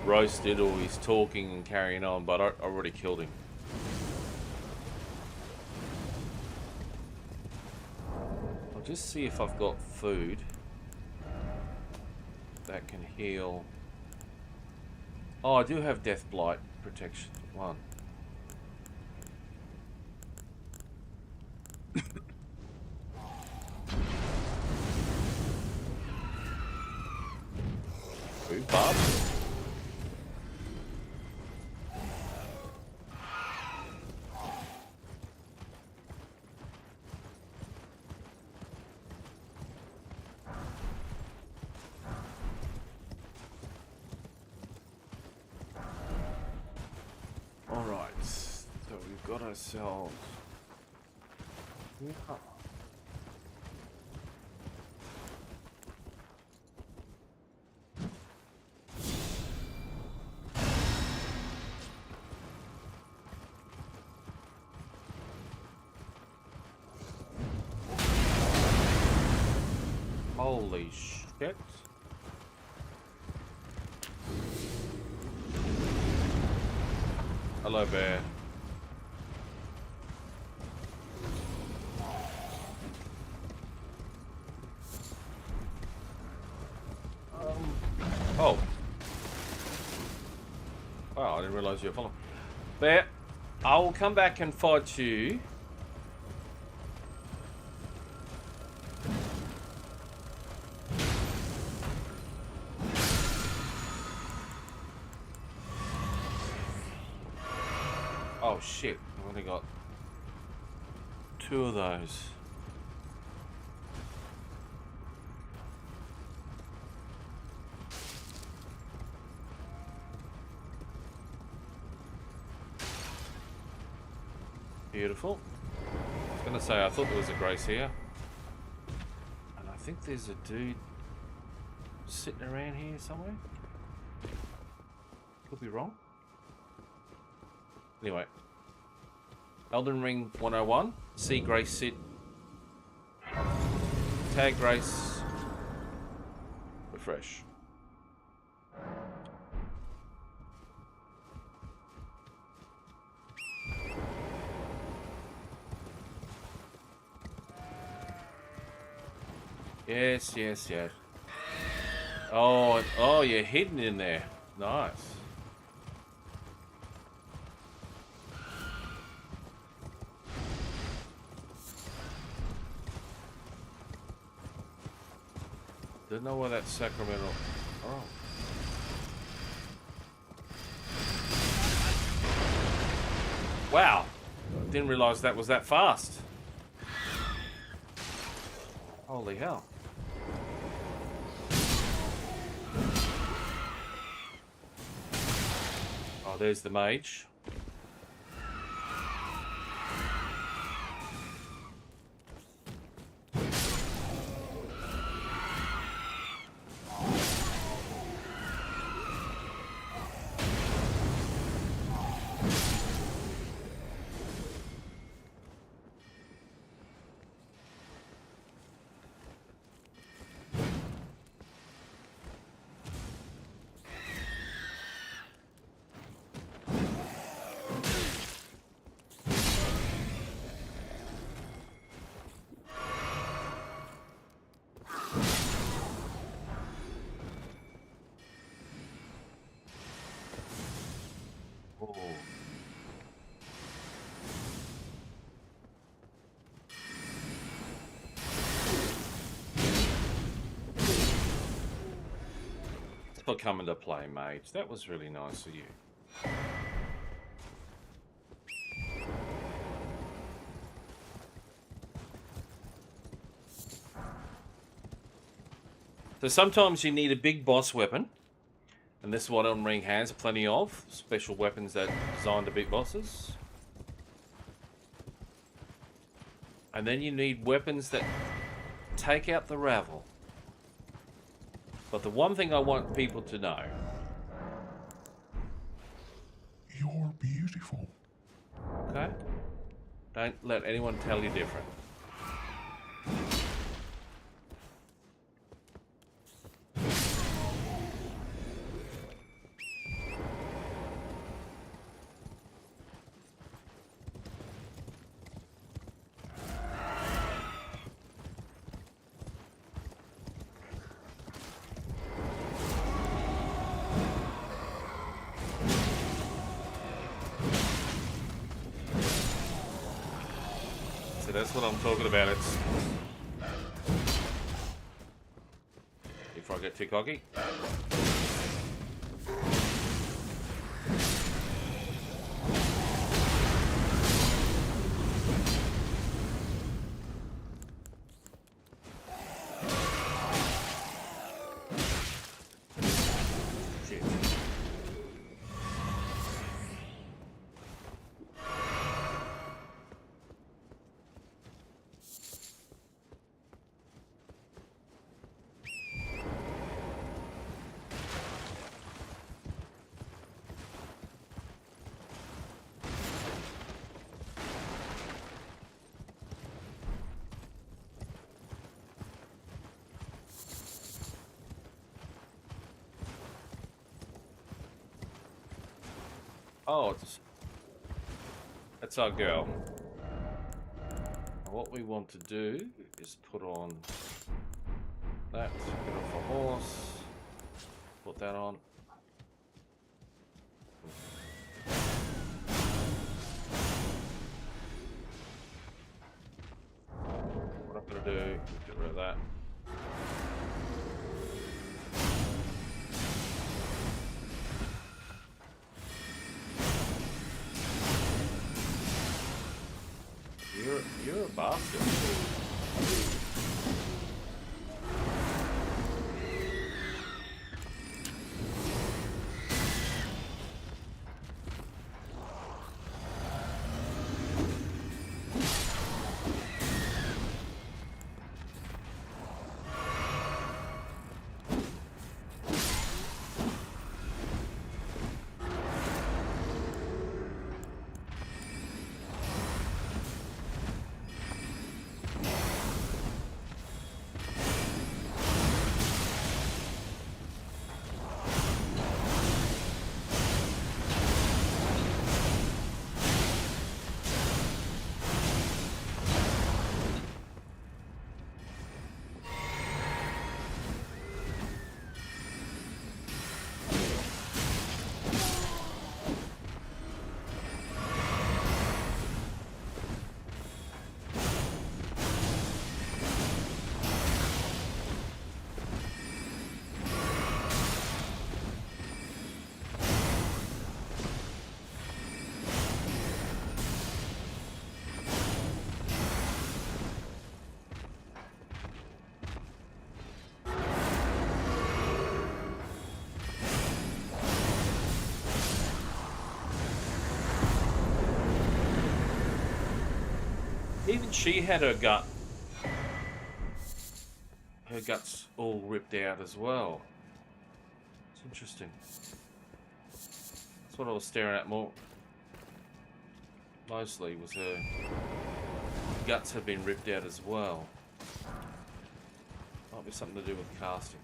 roasted, or he's talking and carrying on, but I already killed him. I'll just see if I've got food that can heal. Oh, I do have Death Blight protection 1. Food Bob. Alright, so we've got ourselves... Holy shit. Hello, bear. Oh. Wow, I didn't realize you were following. Bear, I will come back and fight you. Oh shit, I've only got 2 of those. Beautiful. I was gonna say, I thought there was a Grace here. And I think there's a dude sitting around here somewhere. Could be wrong. Anyway. Elden Ring 101. See Grace sit. Tag Grace. Refresh. Yes, yes, yes. Oh, you're hidden in there. Nice. Don't know where that sacramental. Oh. Wow. Didn't realize that was that fast. Holy hell. Oh, there's the mage. Oh. For coming to play, mage. That was really nice of you. So sometimes you need a big boss weapon. And this is what Elden Ring has plenty of. Special weapons that are designed to beat bosses. And then you need weapons that take out the rabble. But the one thing I want people to know... You're beautiful. Okay? Don't let anyone tell you different. So that's what I'm talking about. It's... Before I get too cocky. Shit. Oh, that's our girl. And what we want to do is put on that, get off the horse, put that on. What I'm going to do is get rid of that. You're a bastard. Even she had her guts all ripped out as well. It's interesting. That's what I was staring at mostly was her guts have been ripped out as well. Might be something to do with casting.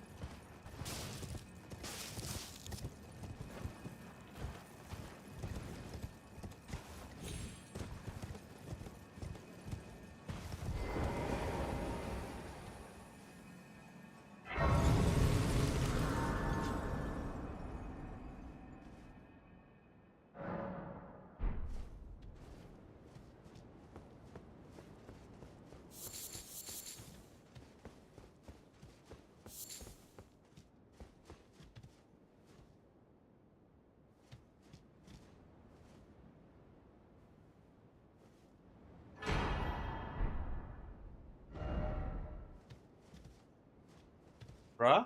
Bruh?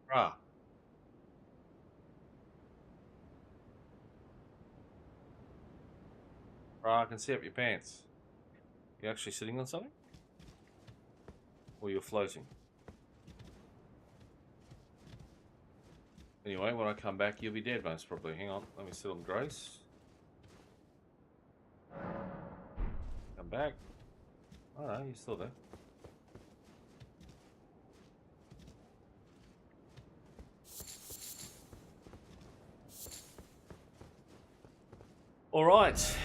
Bruh. Bruh, I can see up your pants. You actually sitting on something? Or you're floating? Anyway, when I come back, you'll be dead most probably. Hang on, let me sit on Grace. Come back. Oh no, you're still there. Alright.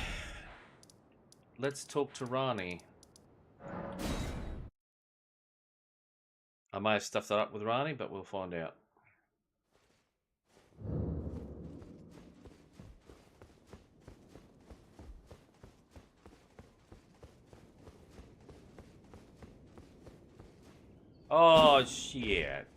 Let's talk to Rani. I may have stuffed that up with Rani, but we'll find out. Oh, shit.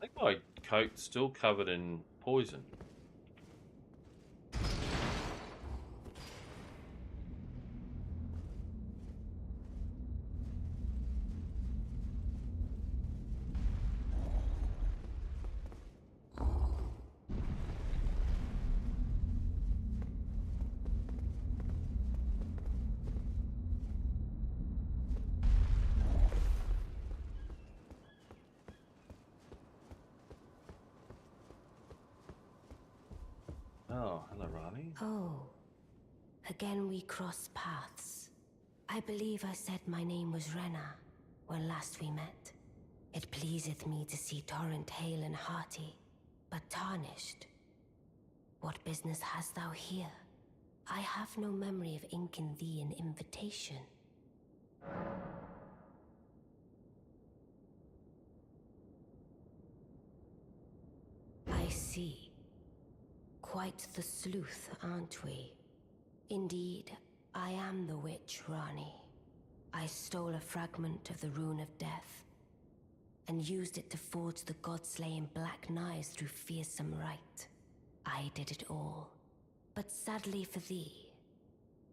I think my coat's still covered in poison. Oh, hello, Rani. Oh, again we cross paths. I believe I said my name was Rena when last we met. It pleaseth me to see Torrent hale and hearty, but tarnished. What business hast thou here? I have no memory of inking thee an invitation. I see. Quite the sleuth, aren't we? Indeed, I am the witch Rani. I stole a fragment of the Rune of Death and used it to forge the god-slaying black knives through fearsome rite. I did it all. But sadly for thee,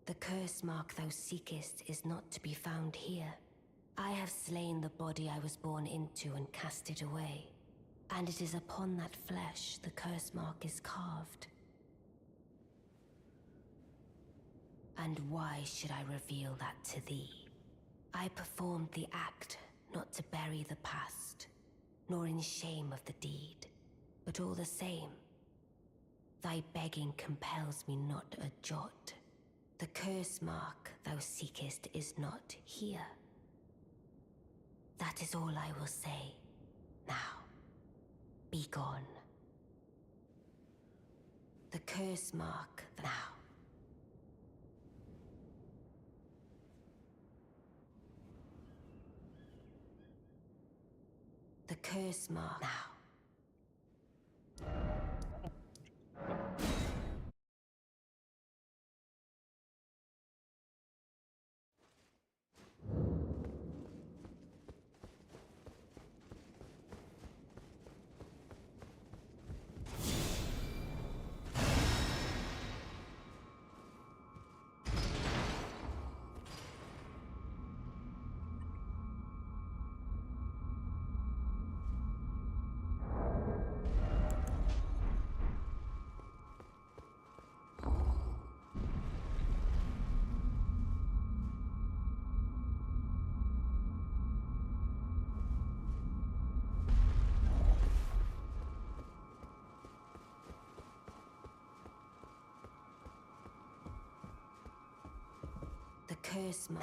the curse mark thou seekest is not to be found here. I have slain the body I was born into and cast it away. And it is upon that flesh the curse mark is carved. And why should I reveal that to thee? I performed the act not to bury the past, nor in shame of the deed. But all the same, thy begging compels me not a jot. The curse mark thou seekest is not here. That is all I will say. Now, be gone. The curse mark now. The curse mark now. The curse now.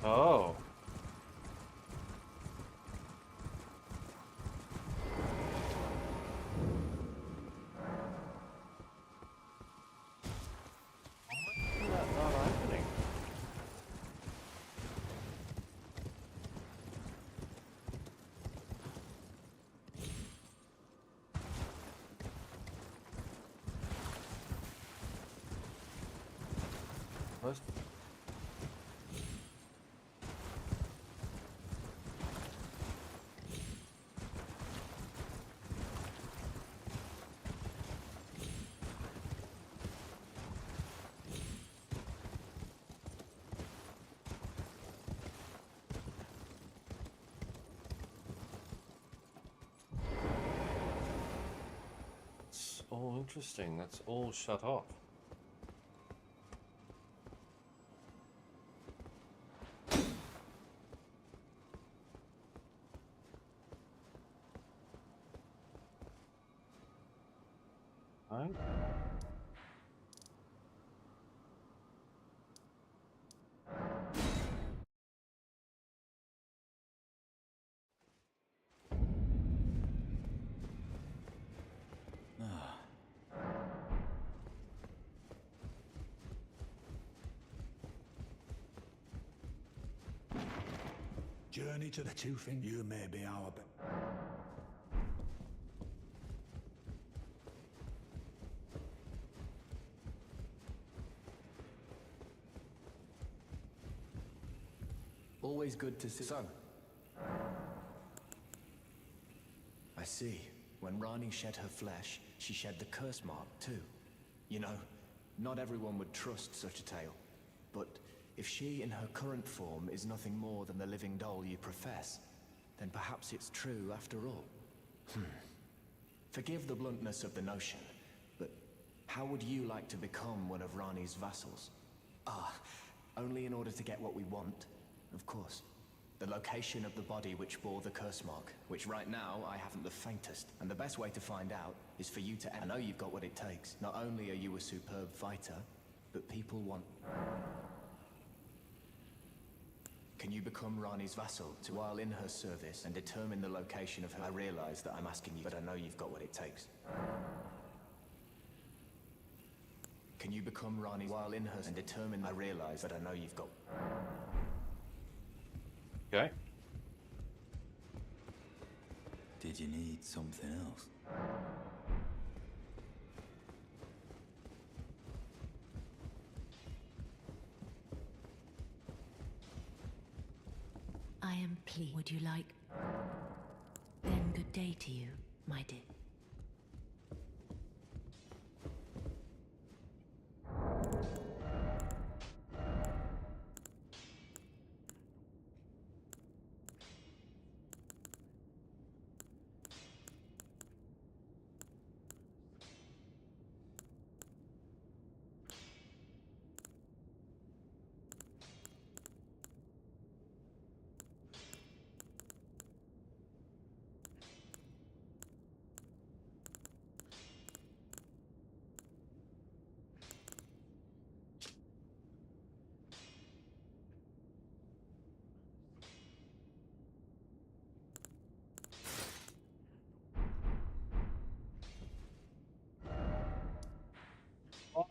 Oh. Not opening. First. It's all interesting. That's all shut off. Right? journey to the two things. You may be our Always good to see. So, I see. When Rani shed her flesh, she shed the curse mark too. You know, not everyone would trust such a tale. But if she in her current form is nothing more than the living doll you profess, then perhaps it's true after all. Forgive the bluntness of the notion, but how would you like to become one of Rani's vassals? Only in order to get what we want, of course. The location of the body which bore the curse mark, which right now I haven't the faintest. And the best way to find out is for you to... I know you've got what it takes. Not only are you a superb fighter, but people want... Can you become Rani's vassal while in her service and determine the location of her? I realize that I'm asking you, but I know you've got what it takes. Can you become Rani while in her and determine... I realize that I know you've got... Okay. Did you need something else? I am pleased. Would you like? Then good day to you, my dear.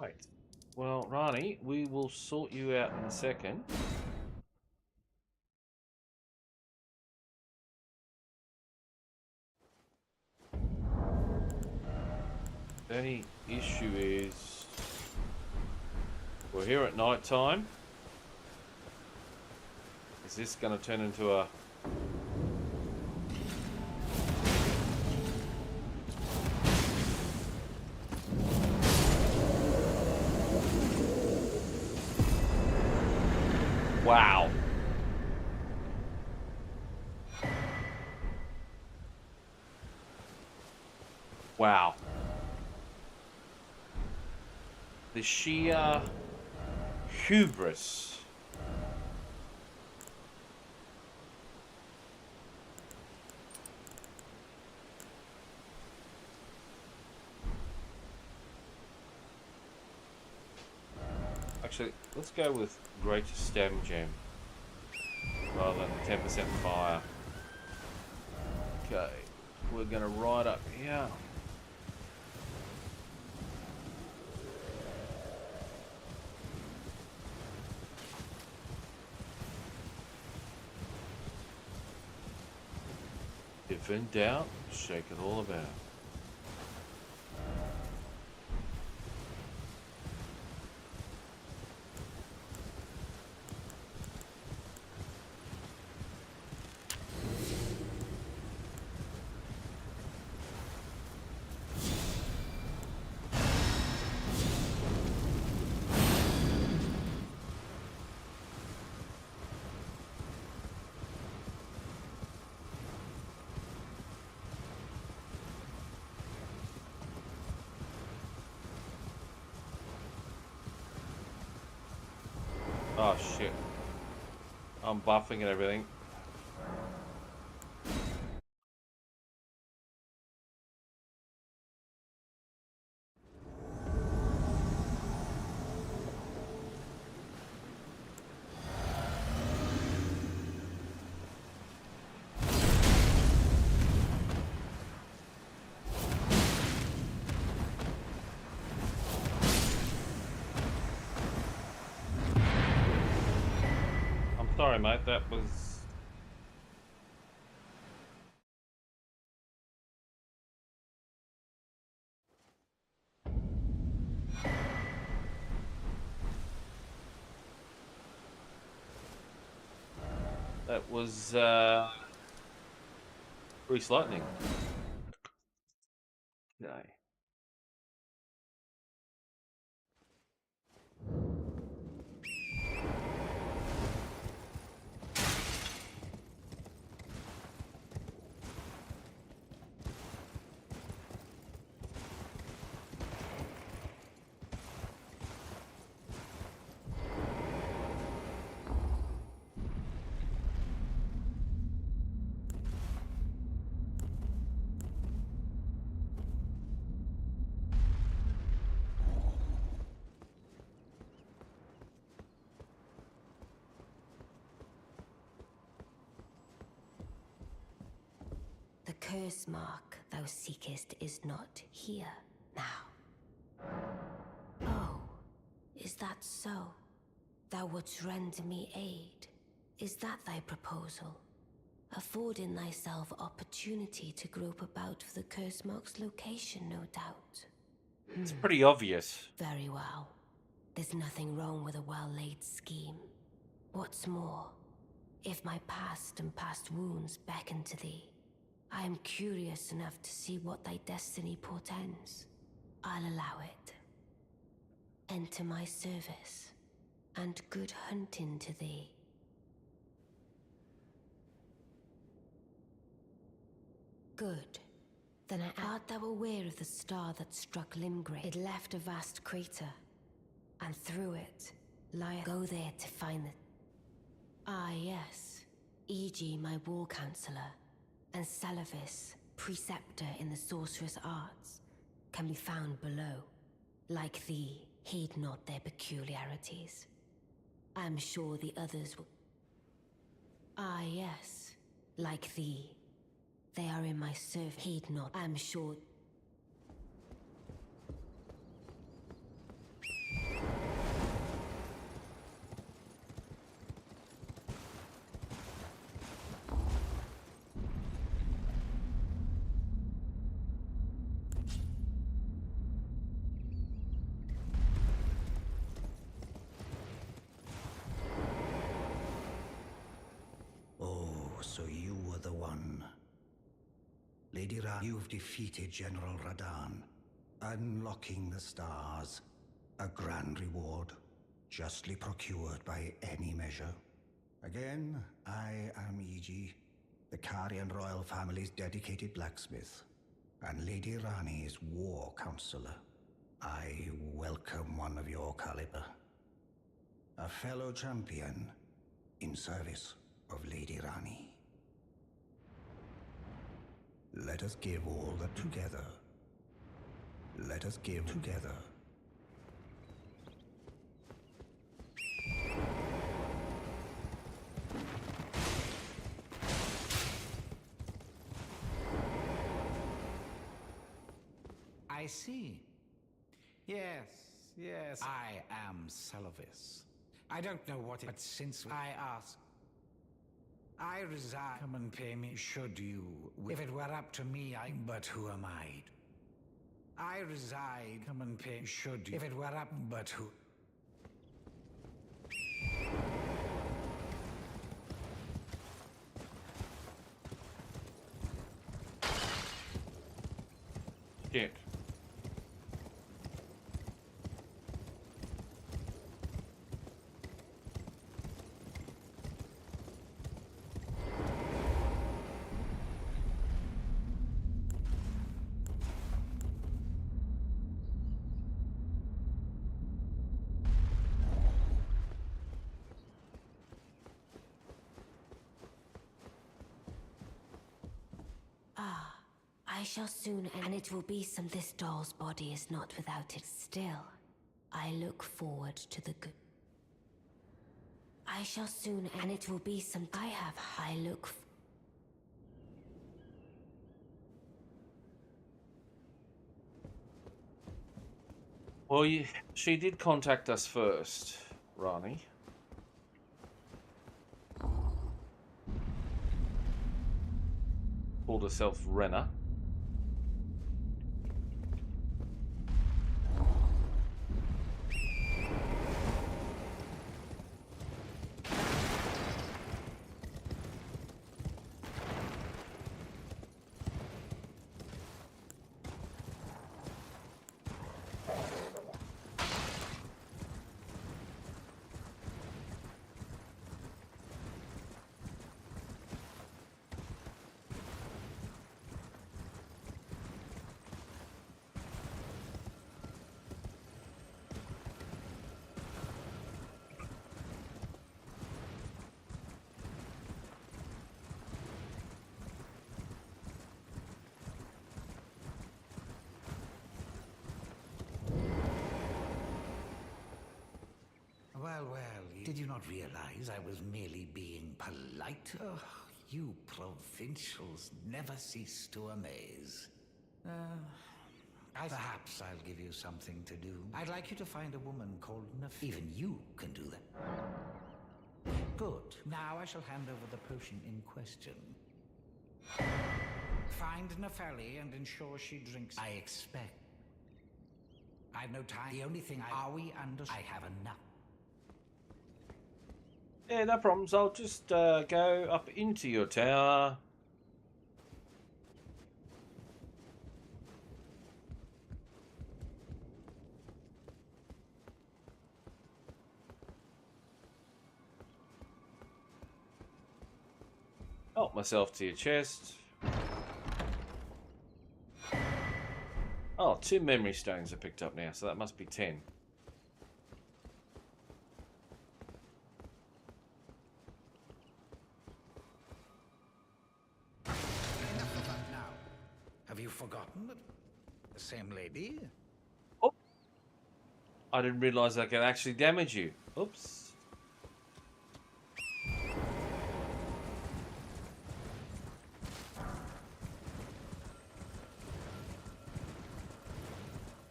Right. Well, Rani, we will sort you out in a second. The only issue is we're here at night time. Is this going to turn into a... Wow. Wow. The sheer hubris. Actually, let's go with Greater Stem Gem rather than 10% fire. Okay, we're gonna ride up here. If in doubt, shake it all about. Oh shit. I'm buffing and everything. Sorry, mate, that was That was Grease Lightning. Okay. The curse mark thou seekest is not here now. Oh, is that so? Thou wouldst render me aid. Is that thy proposal? Affording thyself opportunity to grope about for the curse mark's location, no doubt. It's pretty obvious. Very well. There's nothing wrong with a well-laid scheme. What's more, if my past and past wounds beckon to thee, I am curious enough to see what thy destiny portends. I'll allow it. Enter my service, and good hunting to thee. Good. Then art thou aware of the star that struck Limgrave? It left a vast crater, and through it lieth. Go there to find the... Ah, yes. E.g. my war counselor, and Salavis, preceptor in the sorcerous arts, can be found below. Like thee, heed not their peculiarities. I am sure the others will... Ah, yes. Like thee. They are in my service. Heed not. I am sure... So you were the one. Lady Ra, you've defeated General Radan, unlocking the stars. A grand reward, justly procured by any measure. Again, I am E.G., the Karian royal family's dedicated blacksmith, and Lady Rani's war counselor. I welcome one of your caliber. A fellow champion in service of Lady Rani. Let us give all that together. Let us give together. I see. Yes, I am Salavis. I don't know what it, but since I ask, I resign. Come and pay me, should you. If it were up to me, but who am I? I reside. Come and pay, should you. If it were up, but who... Shit. I shall soon, and it will be some. This doll's body is not without it. Still, I look forward to the good. I shall soon, and it will be some. I look. Well, she did contact us first, Rani. Called herself Renna. Did you not realize I was merely being polite? Oh, you provincials never cease to amaze. Perhaps I'll give you something to do. I'd like you to find a woman called Nef. Even you can do that. Good. Now I shall hand over the potion in question. Find Nefeli and ensure she drinks. I expect. I've no time. The only thing Are we under? I have enough. Yeah, no problems. I'll just go up into your tower. Help myself to your chest. Oh, 2 memory stones are picked up now, so that must be 10. Enough of that now. Have you forgotten that the same lady? Oh! I didn't realise I could actually damage you. Oops.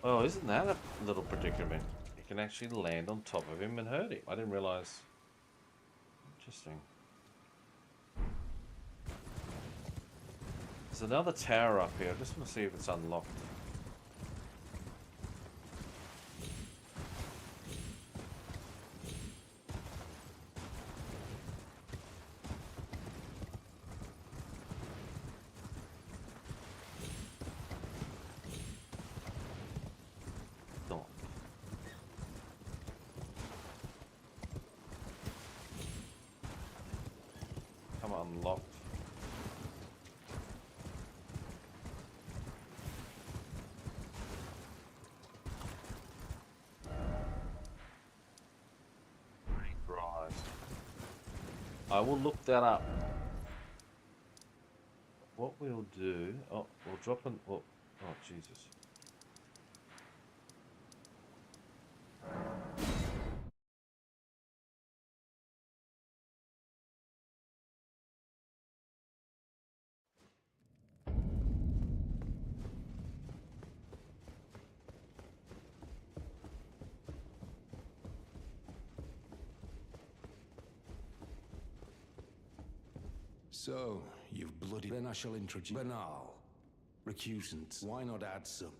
Oh, isn't that a little predicament? You can actually land on top of him and hurt him. I didn't realise. Interesting. There's another tower up here. I just want to see if it's unlocked. Unlocked. Right. I will look that up. What we'll do... Oh, we'll drop an... Oh, Jesus. So, you've bloody... Then I shall introduce... Banal. Recusants. Why not add some?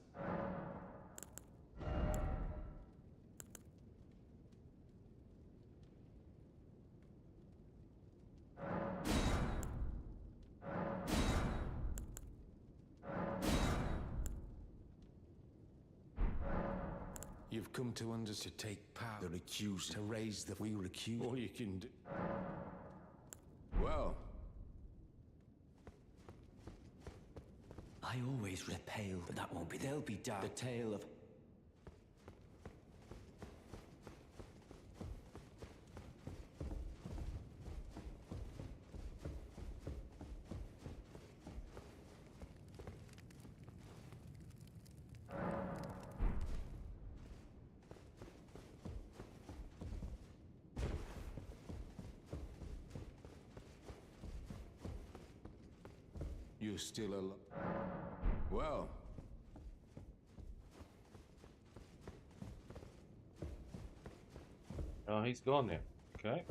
You've come to understand to take power. The recusant. To raise the... We recuse... All you can do... Well... I always read pale, but that won't be. They'll be dark. The tale of... You're still alive. Well... Oh, he's gone now. Okay.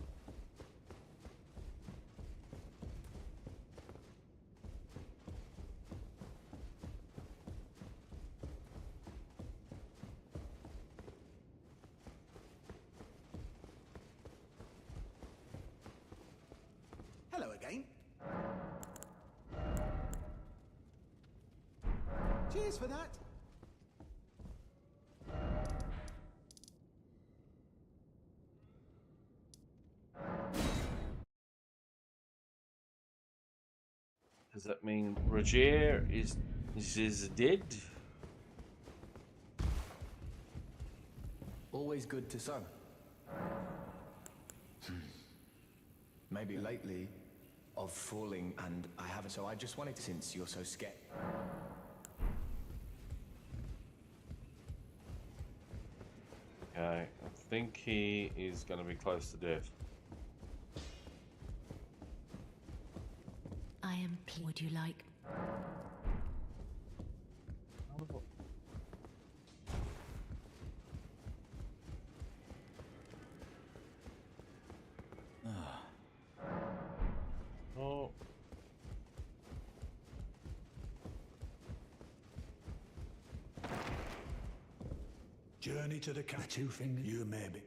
Hello again. Cheers for that. Does that mean Roger is dead? Always good to sow. Maybe lately of falling, and I haven't, so I just wanted to, since you're so scared. Okay, I think he is going to be close to death. I am. Would you like? Oh. Journey to the two fingers. You maybe.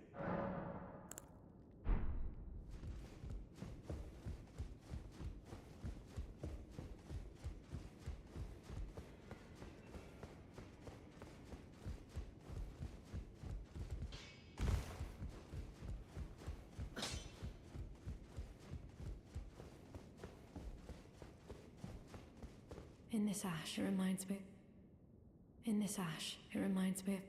In this ash, it reminds me. In this ash, it reminds me of.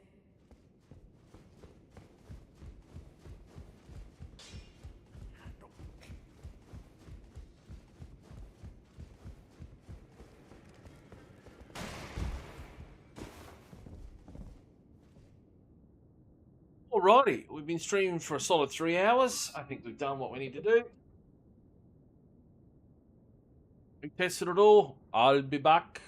Alrighty, we've been streaming for a solid 3 hours. I think we've done what we need to do. We tested it all. I'll be back